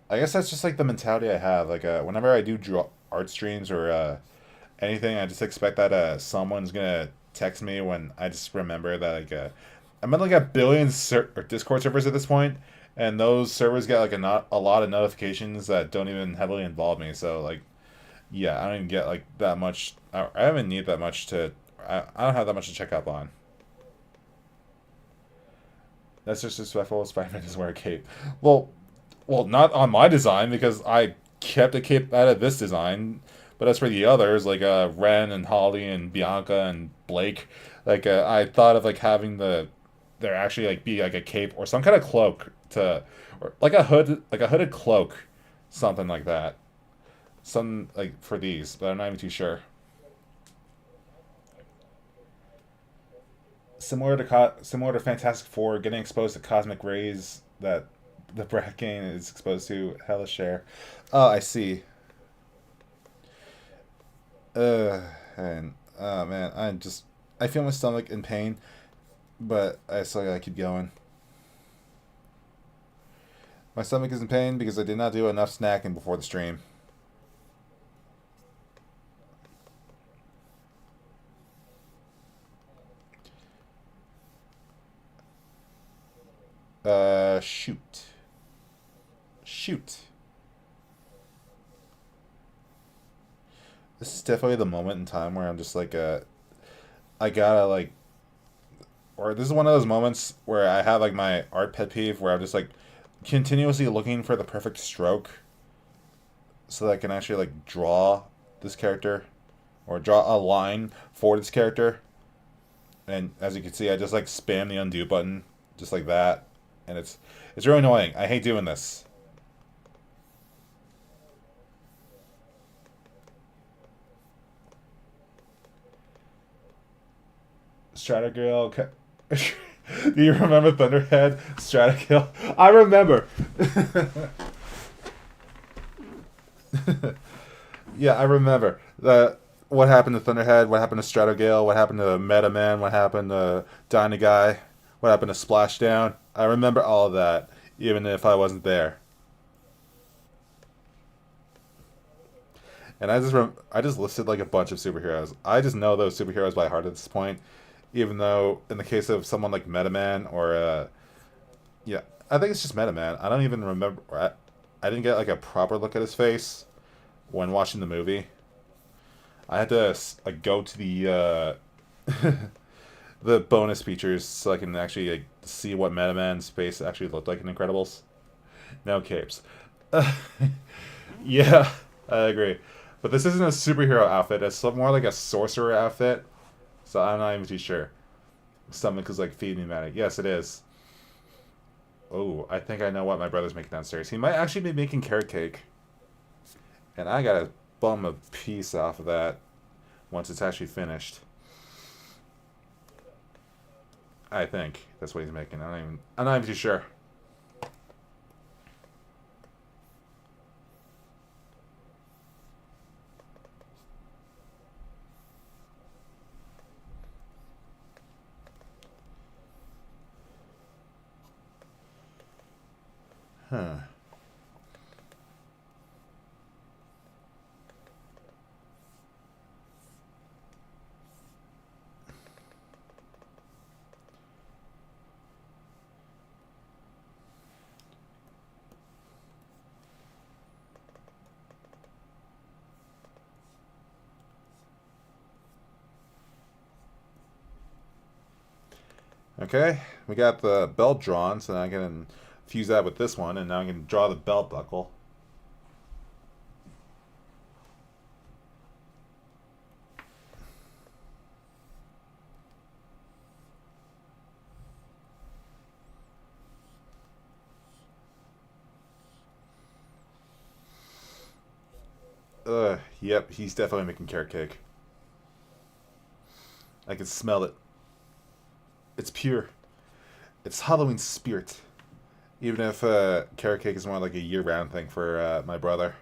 I guess that's just like the mentality I have. Like whenever I do draw art streams or anything, I just expect that someone's gonna text me when I just remember that like I'm in like a billion or Discord servers at this point, and those servers get like a lot of notifications that don't even heavily involve me. So like yeah, I don't even get like that much. I haven't need that much to. I don't have that much to check up on. That's just disrespectful. Spider-Man doesn't wear a cape. Well, not on my design because I kept a cape out of this design. But as for the others, like Ren and Holly and Bianca and Blake, like I thought of like having there actually like be like a cape or some kind of cloak to, or like a hooded cloak, something like that. Some like for these, but I'm not even too sure. Similar to Fantastic Four, getting exposed to cosmic rays that the Bracken is exposed to. Hella share. Oh, I see. Uh, and oh man, I feel my stomach in pain, but I still gotta keep going. My stomach is in pain because I did not do enough snacking before the stream. Shoot, shoot. This is definitely the moment in time where I'm just like, I gotta like, or this is one of those moments where I have like my art pet peeve where I'm just like continuously looking for the perfect stroke so that I can actually like draw this character or draw a line for this character. And as you can see, I just like spam the undo button just like that, and it's really annoying. I hate doing this. Stratagill. Do you remember Thunderhead? Stratagill. I remember. Yeah, I remember. What happened to Thunderhead? What happened to Stratogale? What happened to Meta Man? What happened to Dynaguy? What happened to Splashdown? I remember all of that, even if I wasn't there. And I just listed like a bunch of superheroes. I just know those superheroes by heart at this point. Even though in the case of someone like Meta Man or yeah, I think it's just Meta Man. I don't even remember. I didn't get like a proper look at his face when watching the movie. I had to like go to the bonus features so I can actually like, see what Meta Man's face actually looked like in Incredibles. No capes. Yeah, I agree. But this isn't a superhero outfit. It's more like a sorcerer outfit. So I'm not even too sure. Stomach is like feeding me manic. Yes, it is. Oh, I think I know what my brother's making downstairs. He might actually be making carrot cake. And I gotta bum a piece off of that once it's actually finished. I think that's what he's making. I'm not even too sure. Huh. Okay, we got the belt drawn, so now I can fuse that with this one, and now I can draw the belt buckle. Yep, he's definitely making carrot cake. I can smell it. It's pure. It's Halloween spirit. Even if carrot cake is more like a year-round thing for my brother.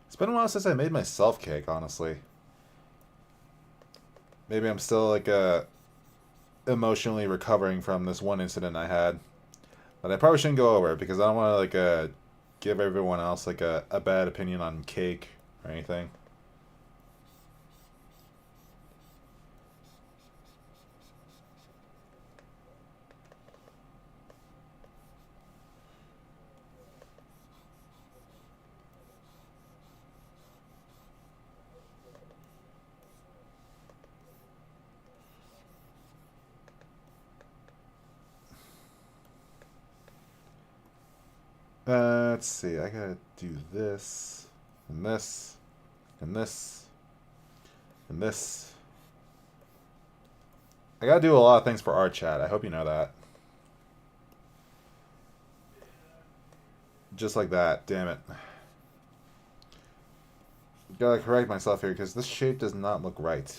It's been a while since I made myself cake, honestly. Maybe I'm still like emotionally recovering from this one incident I had. But I probably shouldn't go over it because I don't want to like give everyone else like a bad opinion on cake or anything. Let's see. I gotta do this and this and this and this. I gotta do a lot of things for our chat. I hope you know that. Just like that. Damn it. Gotta correct myself here because this shape does not look right.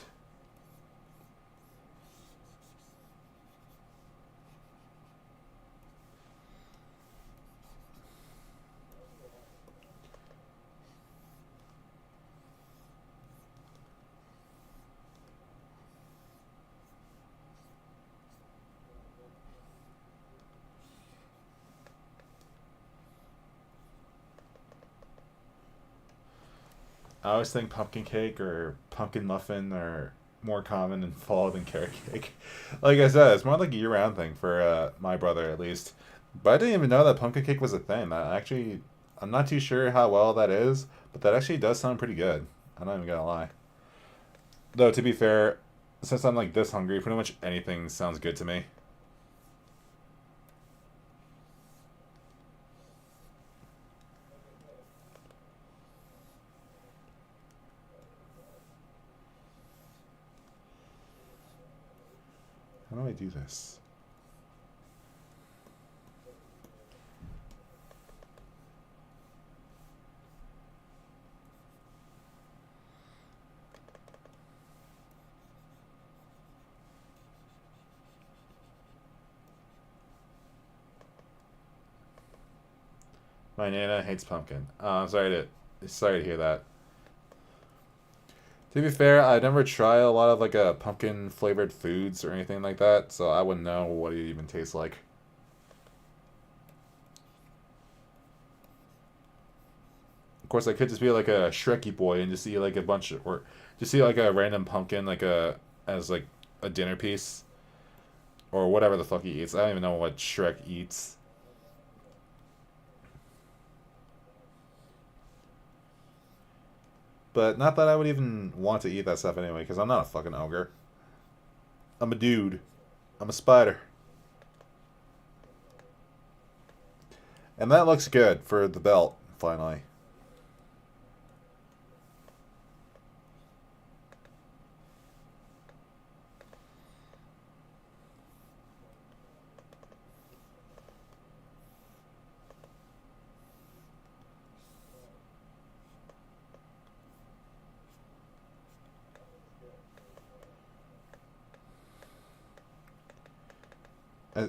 I always think pumpkin cake or pumpkin muffin are more common in fall than carrot cake. Like I said, it's more like a year-round thing for my brother at least. But I didn't even know that pumpkin cake was a thing. I'm not too sure how well that is, but that actually does sound pretty good. I'm not even gonna lie. Though to be fair, since I'm like this hungry, pretty much anything sounds good to me. How do I do this? My nana hates pumpkin. I'm sorry to hear that. To be fair, I never try a lot of like a pumpkin flavored foods or anything like that, so I wouldn't know what it even tastes like. Of course, I could just be like a Shreky boy and just eat like a bunch of, or just eat like a random pumpkin like a as like a dinner piece or whatever the fuck he eats. I don't even know what Shrek eats. But not that I would even want to eat that stuff anyway, because I'm not a fucking ogre. I'm a dude. I'm a spider. And that looks good for the belt, finally.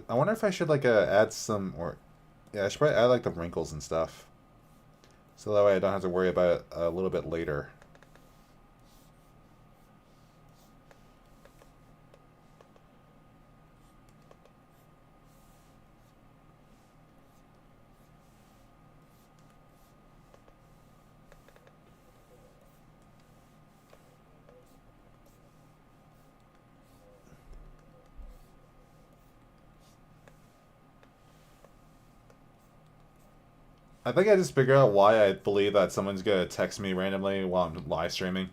I wonder if I should like add some or yeah, I should probably add like the wrinkles and stuff. So that way I don't have to worry about it a little bit later. I think I just figured out why I believe that someone's gonna text me randomly while I'm live streaming.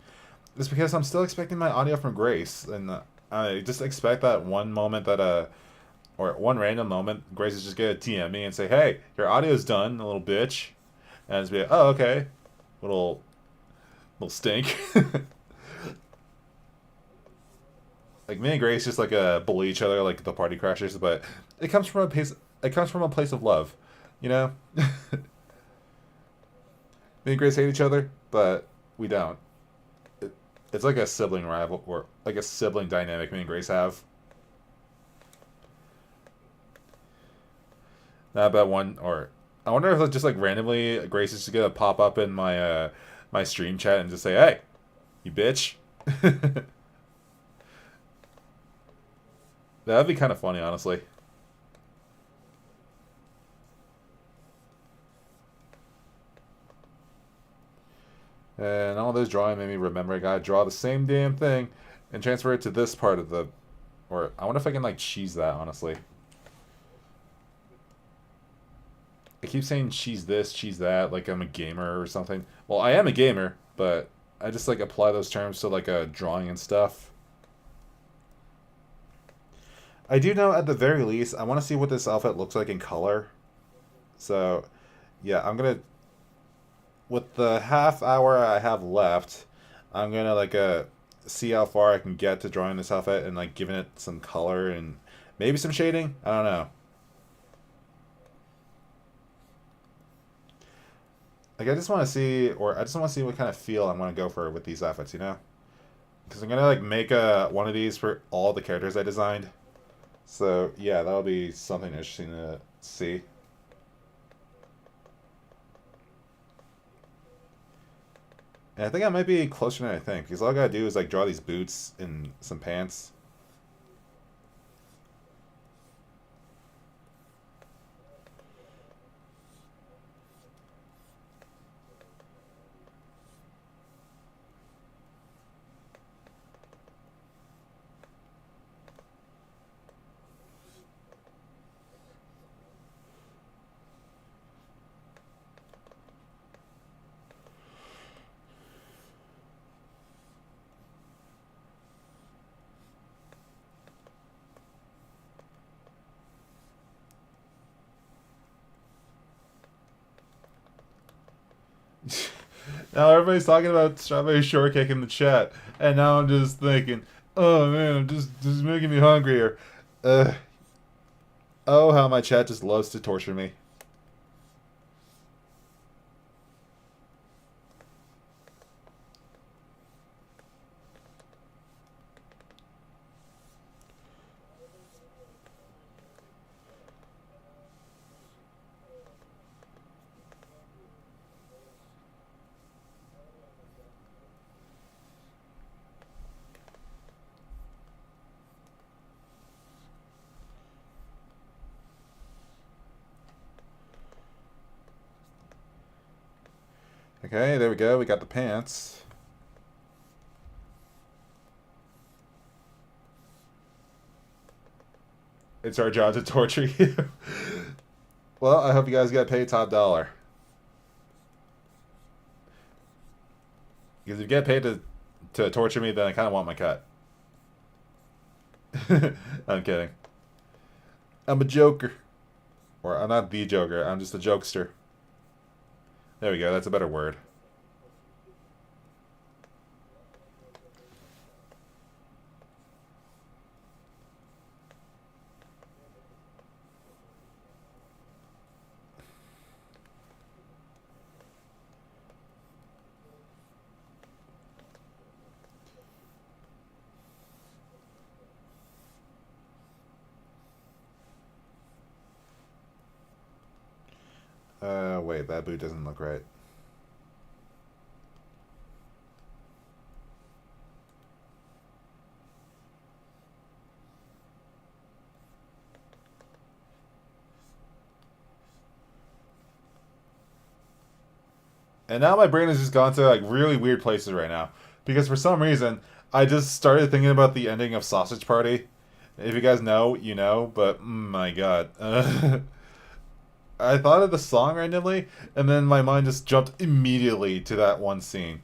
It's because I'm still expecting my audio from Grace, and I just expect that one moment that or one random moment, Grace is just gonna DM me and say, "Hey, your audio's done, a little bitch," and it's be like, "Oh, okay, little stink." Like me and Grace just like bully each other like the party crashers, but it comes from a place. It comes from a place of love, you know. Me and Grace hate each other, but we don't. It's like a sibling rival or like a sibling dynamic me and Grace have. Not about one or I wonder if just like randomly Grace is just gonna pop up in my stream chat and just say, "Hey, you bitch." That'd be kind of funny, honestly. And all those drawing made me remember I gotta draw the same damn thing and transfer it to this part of the. Or I wonder if I can like cheese that, honestly. I keep saying cheese this, cheese that, like I'm a gamer or something. Well, I am a gamer, but I just like apply those terms to like a drawing and stuff. I do know at the very least I want to see what this outfit looks like in color. So, yeah, I'm gonna with the half hour I have left, I'm gonna like see how far I can get to drawing this outfit and like giving it some color and maybe some shading. I don't know. Like I just want to see, or I just want to see what kind of feel I want to go for with these outfits, you know? Because I'm gonna like make one of these for all the characters I designed. So yeah, that'll be something interesting to see. And I think I might be closer than I think because all I gotta do is like draw these boots and some pants. Now everybody's talking about strawberry shortcake in the chat, and now I'm just thinking, oh man, I'm just making me hungrier. Uh, oh, how my chat just loves to torture me. Okay, there we go. We got the pants. It's our job to torture you. Well, I hope you guys get paid top dollar. Because if you get paid to torture me, then I kind of want my cut. I'm kidding. I'm a joker. Or I'm not the Joker, I'm just a jokester. There we go, that's a better word. Wait, that boot doesn't look right. And now my brain has just gone to like really weird places right now. Because for some reason, I just started thinking about the ending of Sausage Party. If you guys know, you know, but my god. I thought of the song randomly, and then my mind just jumped immediately to that one scene.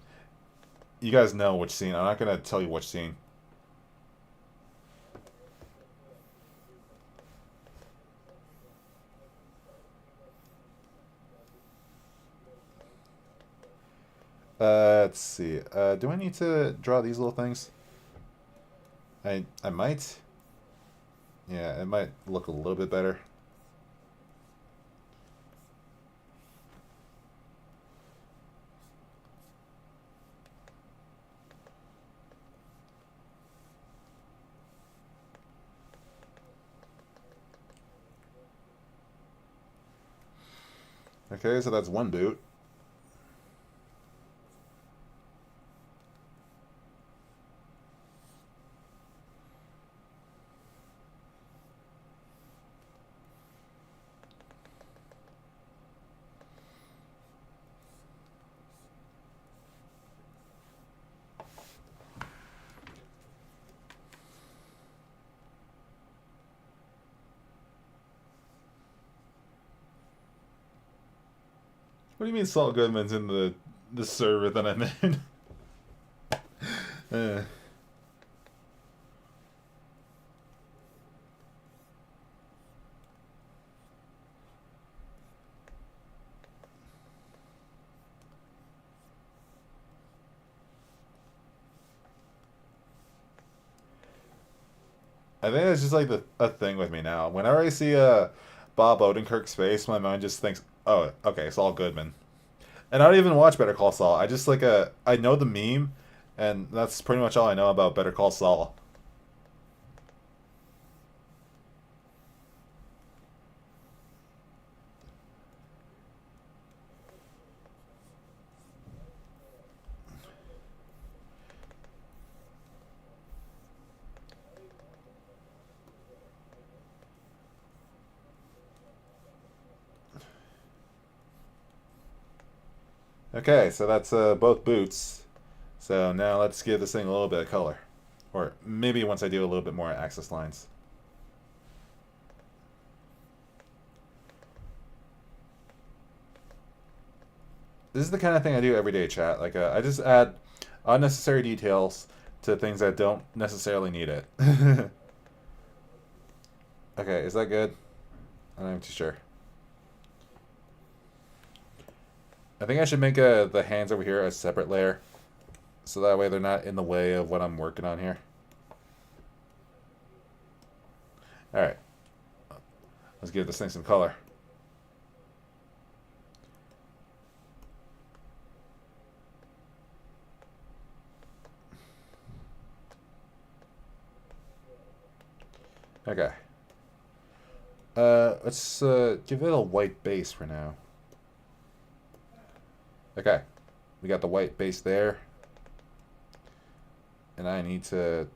You guys know which scene. I'm not gonna tell you which scene. Let's see. Do I need to draw these little things? I might. Yeah, it might look a little bit better. Okay, so that's one boot. What do you mean Saul Goodman's in the server that I'm in? uh. I think it's just like a thing with me now. Whenever I see Bob Odenkirk's face, my mind just thinks, "Oh, okay, Saul Goodman." And I don't even watch Better Call Saul. I just like I know the meme, and that's pretty much all I know about Better Call Saul. Okay, so that's both boots. So now let's give this thing a little bit of color. Or maybe once I do a little bit more axis lines. This is the kind of thing I do every day, chat. Like, I just add unnecessary details to things that don't necessarily need it. Okay, is that good? I'm not too sure. I think I should make the hands over here a separate layer, so that way they're not in the way of what I'm working on here. Alright. Let's give this thing some color. Okay. Let's give it a white base for now. Okay. We got the white base there. And I need to...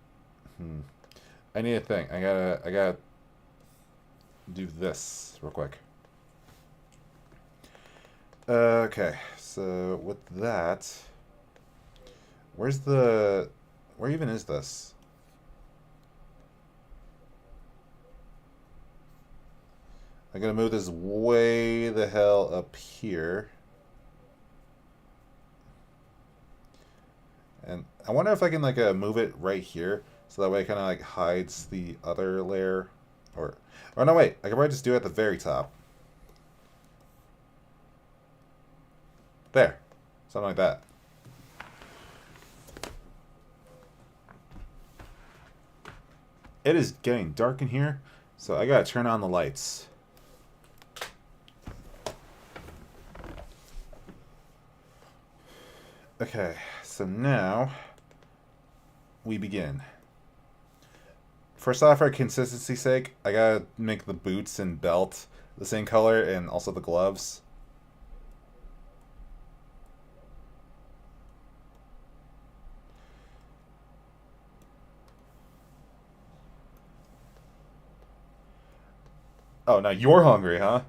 I need a thing. I gotta do this real quick. Okay, so with that... Where even is this? I'm gonna move this way the hell up here. And I wonder if I can like move it right here, so that way it kind of like hides the other layer. Or no, wait, I can probably just do it at the very top. There, something like that. It is getting dark in here, so I gotta turn on the lights. Okay, so now we begin. First off, for consistency's sake, I gotta make the boots and belt the same color and also the gloves. Oh, now you're hungry, huh?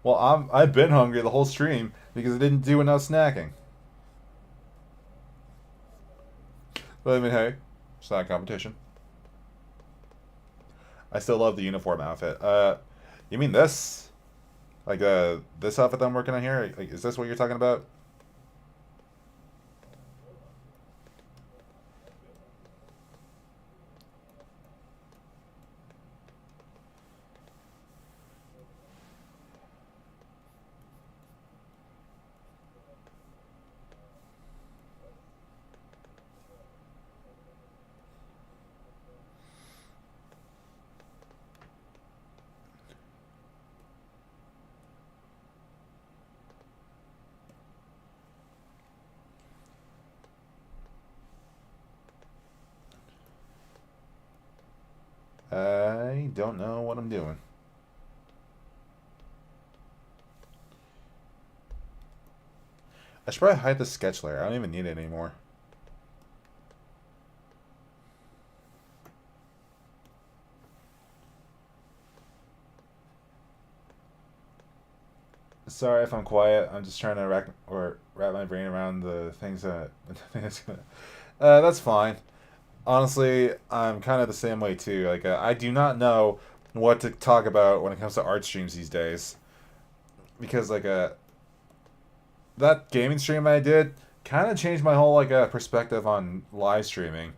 Well, I've been hungry the whole stream because I didn't do enough snacking. But I mean, hey, it's not a competition. I still love the uniform outfit. You mean this? Like this outfit that I'm working on here. Like, is this what you're talking about? I don't know what I'm doing. I should probably hide the sketch layer. I don't even need it anymore. Sorry if I'm quiet. I'm just trying to wrap my brain around the things that that's fine. Honestly, I'm kind of the same way too. Like I do not know what to talk about when it comes to art streams these days because that gaming stream I did kind of changed my whole perspective on live streaming.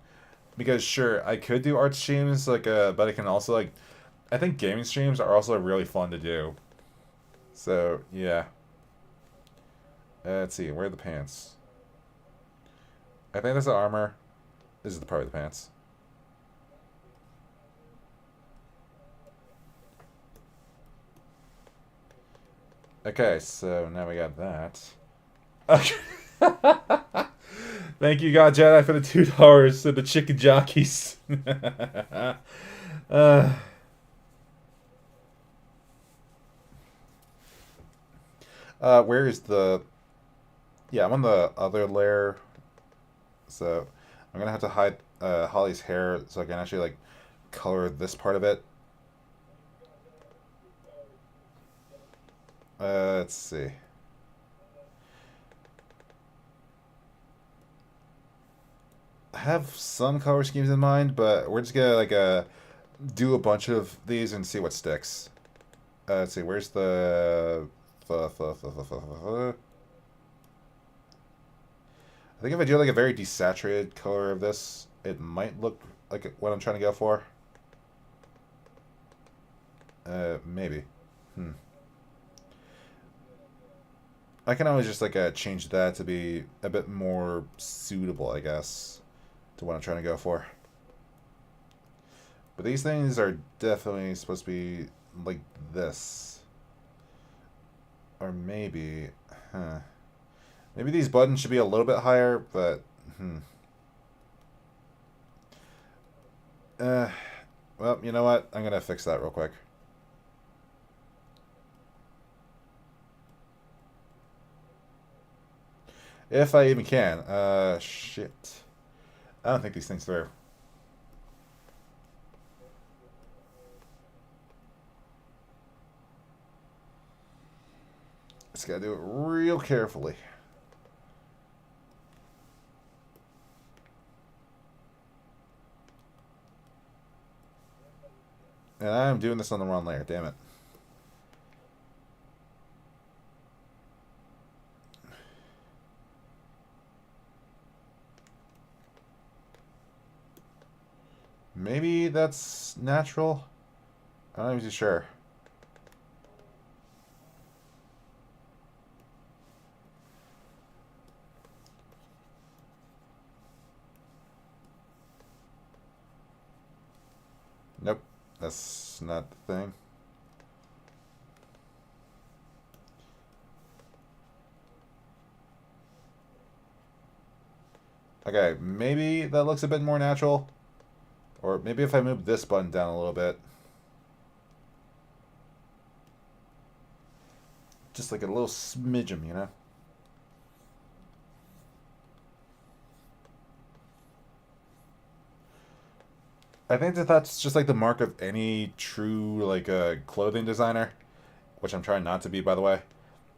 Because sure, I could do art streams but I can also I think gaming streams are also really fun to do. So yeah. Let's see, where are the pants? I think that's the armor. This is the part of the pants. Okay, so now we got that. Okay. Thank you, God Jedi, for the $2 to the chicken jockeys. uh, where is the? Yeah, I'm on the other layer, so I'm gonna have to hide Holly's hair so I can actually color this part of it. Let's see. I have some color schemes in mind, but we're just gonna do a bunch of these and see what sticks. Let's see. Where's the? I think if I do a very desaturated color of this, it might look like what I'm trying to go for. Maybe. Hmm. I can always just change that to be a bit more suitable, I guess, to what I'm trying to go for. But these things are definitely supposed to be like this. Or maybe, huh. Maybe these buttons should be a little bit higher, but, Uh, well, you know what? I'm gonna fix that real quick. If I even can. Shit. I don't think these things through. Just gotta do it real carefully. And I'm doing this on the wrong layer, damn it. Maybe that's natural? I'm not even too sure. Nope, that's not the thing. Okay, maybe that looks a bit more natural. Or maybe if I move this button down a little bit. Just like a little smidgen, you know? I think that that's just the mark of any true clothing designer, which I'm trying not to be, by the way.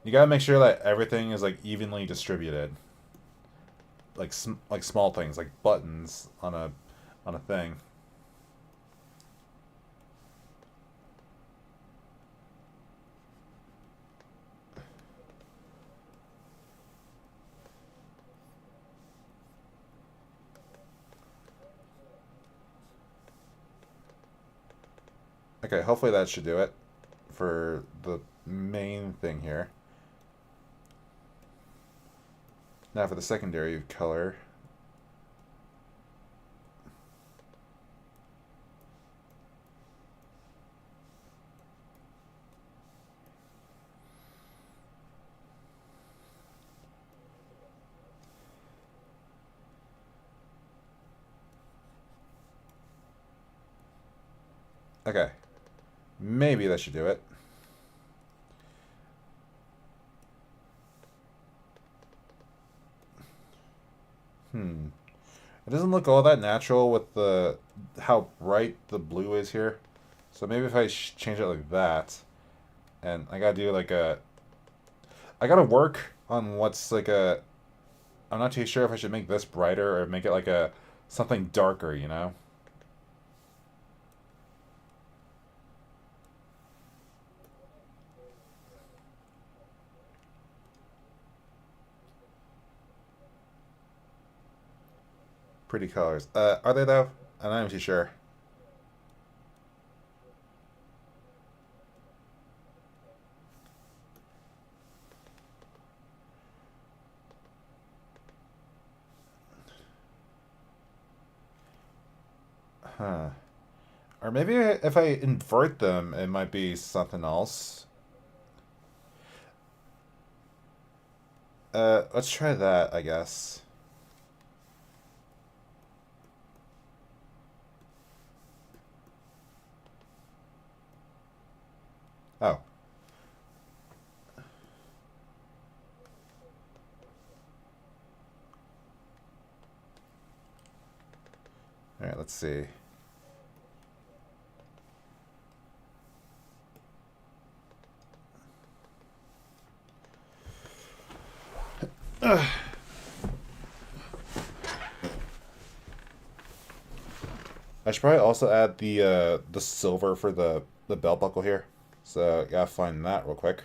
You gotta make sure that everything is evenly distributed, like small things like buttons on a thing. Okay, hopefully that should do it for the main thing here. Now for the secondary color. Okay. Maybe that should do it. It doesn't look all that natural with the how bright the blue is here. So maybe if I change it like that, and I gotta do like a, I gotta work on what's like a. I'm not too sure if I should make this brighter or make it like a something darker, you know? Pretty colors. Are they though? I'm not even too sure. Huh. Or maybe if I invert them, it might be something else. Let's try that, I guess. Oh. Alright, let's see. I should probably also add the silver for the belt buckle here. So gotta find that real quick.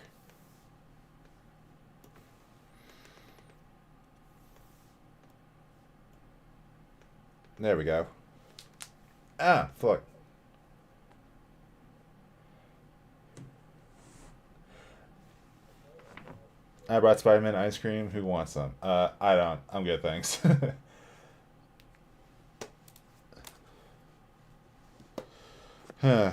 There we go. Ah, fuck. I brought Spider-Man ice cream. Who wants some? I don't. I'm good, thanks. Huh.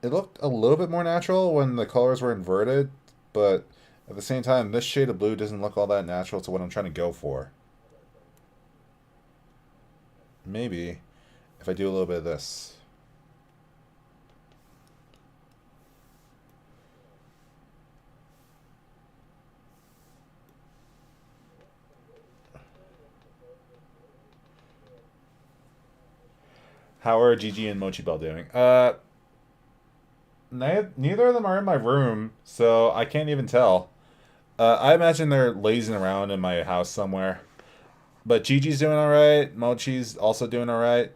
It looked a little bit more natural when the colors were inverted, but at the same time, this shade of blue doesn't look all that natural to what I'm trying to go for. Maybe if I do a little bit of this. How are Gigi and Mochi Bell doing? Neither of them are in my room, so I can't even tell. I imagine they're lazing around in my house somewhere. But Gigi's doing all right. Mochi's also doing all right.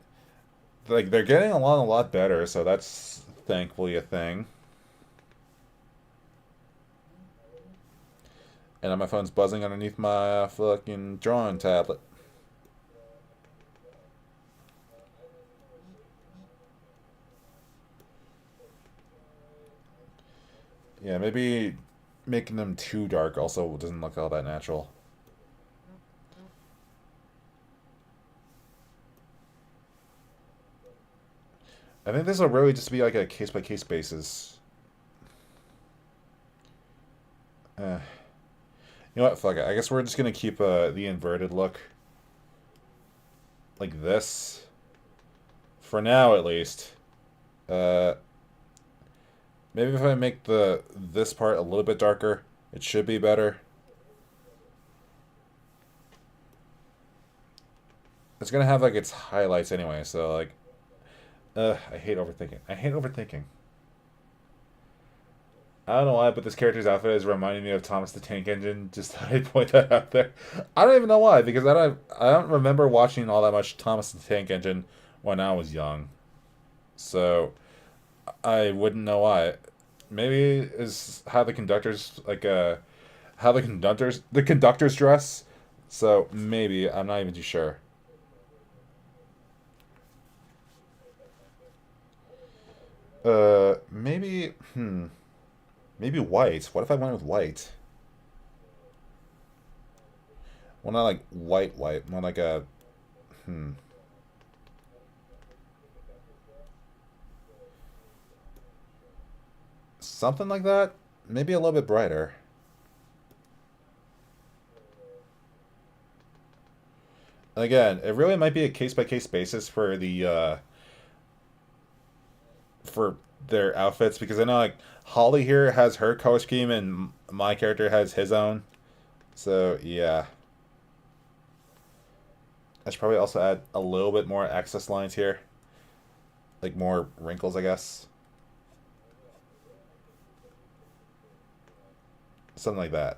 Like they're getting along a lot better, so that's thankfully a thing. And my phone's buzzing underneath my fucking drawing tablet. Yeah, maybe making them too dark also doesn't look all that natural. I think this will really just be like a case by case basis. Eh. You know what? Fuck it. I guess we're just gonna keep the inverted look like this for now, at least. Uh, Maybe if I make the this part a little bit darker, it should be better. It's gonna have like its highlights anyway, so like, I hate overthinking. I hate overthinking. I don't know why, but this character's outfit is reminding me of Thomas the Tank Engine. Just thought I'd point that out there. I don't even know why, because I don't remember watching all that much Thomas the Tank Engine when I was young. So I wouldn't know why. Maybe is how the conductors how the conductors dress. So maybe I'm not even too sure. Maybe, maybe white. What if I went with white? Well, not like white, more like a, hmm, something like that? Maybe a little bit brighter. Again, it really might be a case by case basis for for their outfits because I know like Holly here has her color scheme and my character has his own. So yeah, I should probably also add a little bit more access lines here, like more wrinkles, I guess, something like that.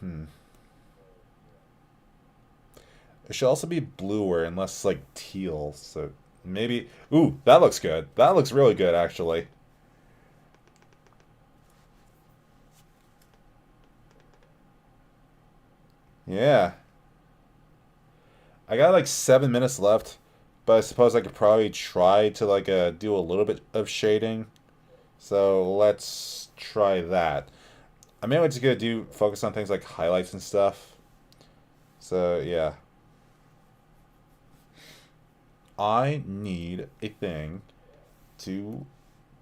Hmm. It should also be bluer and less like teal. So maybe. Ooh, that looks good. That looks really good, actually. Yeah. I got like 7 minutes left, but I suppose I could probably try to like do a little bit of shading. So let's try that. I mean, I'm just gonna do focus on things like highlights and stuff. So yeah, I need a thing to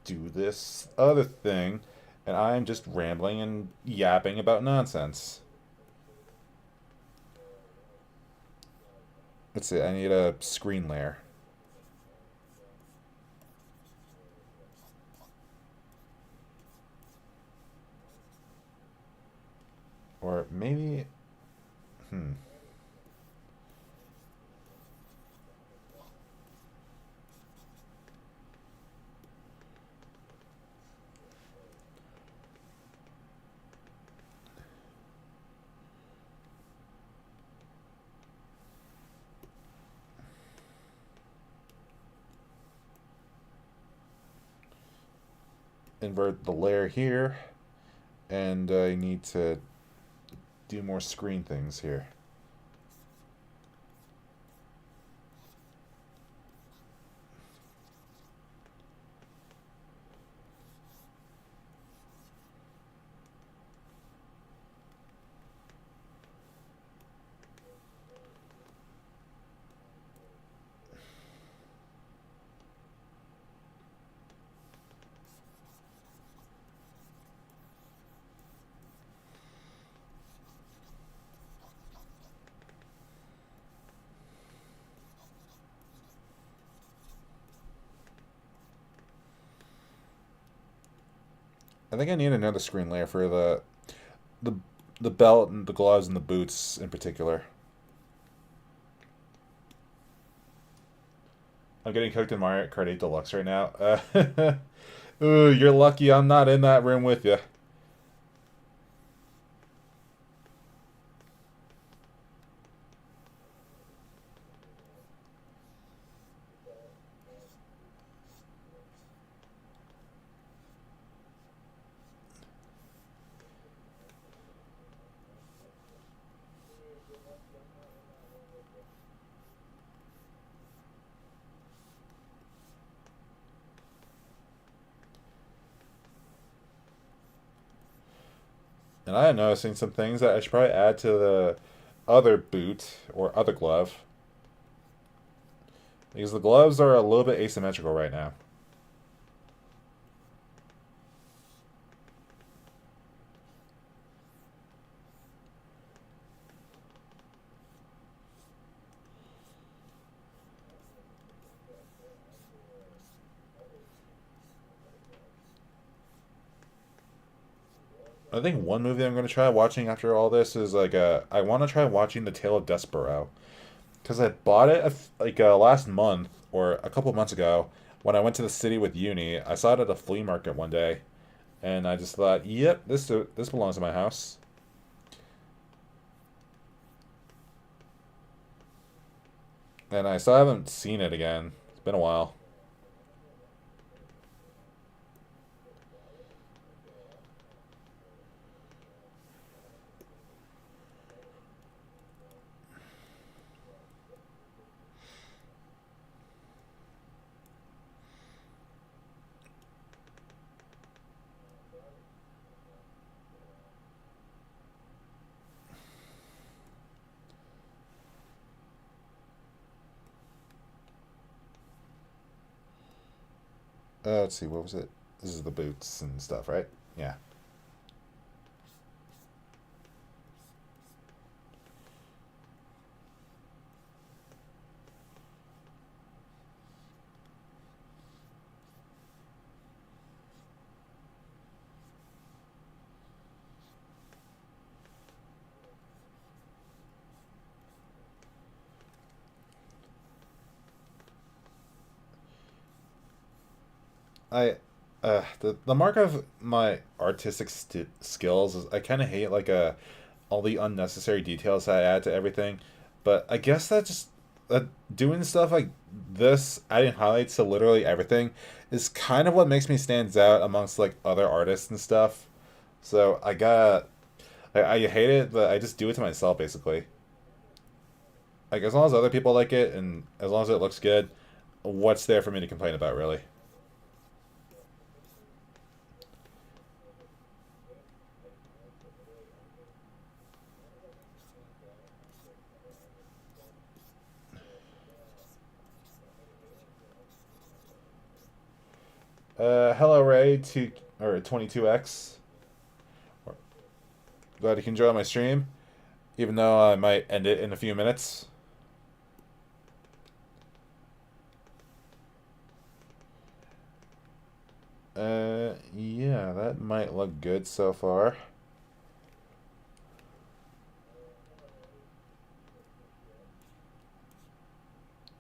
do this other thing, and I'm just rambling and yapping about nonsense. Let's see, I need a screen layer. Or maybe, hmm. Invert the layer here, and I need to do more screen things here. I think I need another screen layer for the the belt and the gloves and the boots in particular. I'm getting cooked in Mario Kart 8 Deluxe right now. Ooh, you're lucky I'm not in that room with you. And I am noticing some things that I should probably add to the other boot or other glove. Because the gloves are a little bit asymmetrical right now. I think one movie I'm going to try watching after all this is like I want to try watching The Tale of Despero because I bought it like last month or a couple months ago when I went to the city with uni. I saw it at a flea market one day, and I just thought, "Yep, this belongs to my house." And I still haven't seen it again. It's been a while. Let's see, what was it? This is the boots and stuff, right? Yeah. I the mark of my artistic skills is I kind of hate like all the unnecessary details I add to everything, but I guess that just doing stuff like this, adding highlights to literally everything, is kind of what makes me stands out amongst like other artists and stuff. So I hate it, but I just do it to myself basically. Like as long as other people like it and as long as it looks good, what's there for me to complain about really? Hello Ray to or 22x. Glad you can join my stream, even though I might end it in a few minutes. Yeah, that might look good so far.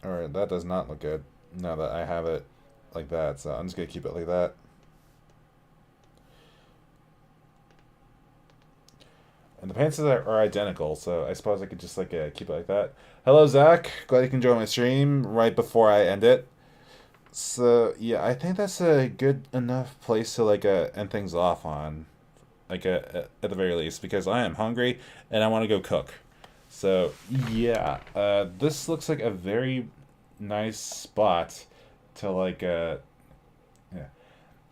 Alright, that does not look good now that I have it like that, so I'm just gonna keep it like that. And the pants are identical, so I suppose I could just like keep it like that. Hello, Zach. Glad you can join my stream right before I end it. So yeah, I think that's a good enough place to like end things off on, like at the very least, because I am hungry and I want to go cook. So yeah, this looks like a very nice spot to like yeah.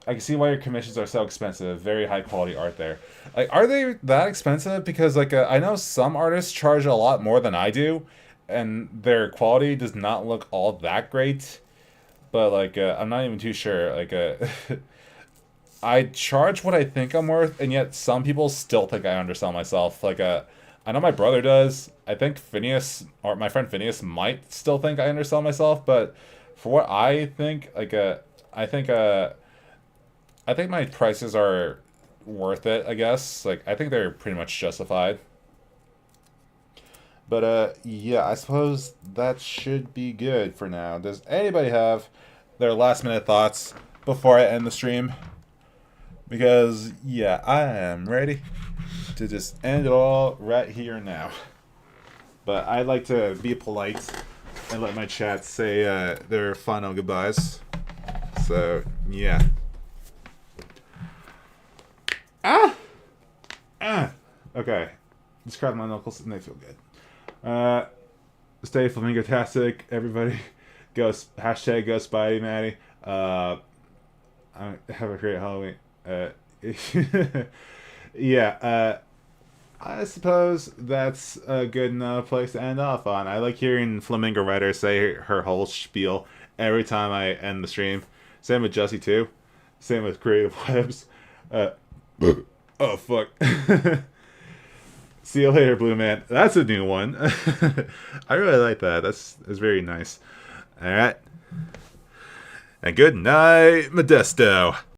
I can see why your commissions are so expensive. Very high quality art there. Like, are they that expensive? Because like I know some artists charge a lot more than I do, and their quality does not look all that great. But like I'm not even too sure. Like I charge what I think I'm worth, and yet some people still think I undersell myself. Like I know my brother does. I think Phineas or my friend Phineas might still think I undersell myself, but for what I think, like I think I think my prices are worth it. I guess like I think they're pretty much justified. But yeah, I suppose that should be good for now. Does anybody have their last minute thoughts before I end the stream? Because yeah, I am ready to just end it all right here and now. But I'd like to be polite and let my chat say their final goodbyes. So yeah. Ah! Ah! Okay. Describe my knuckles and they feel good. Stay flamingo-tastic, everybody. Hashtag go Spidey Maddie. Have a great Halloween. Yeah, I suppose that's a good enough place to end off on. I like hearing Flamingo Writer say her whole spiel every time I end the stream. Same with Jesse too. Same with CreativeWebs. Uh, oh fuck. See you later, Blue Man. That's a new one. I really like that. That's very nice. All right. And good night, Modesto.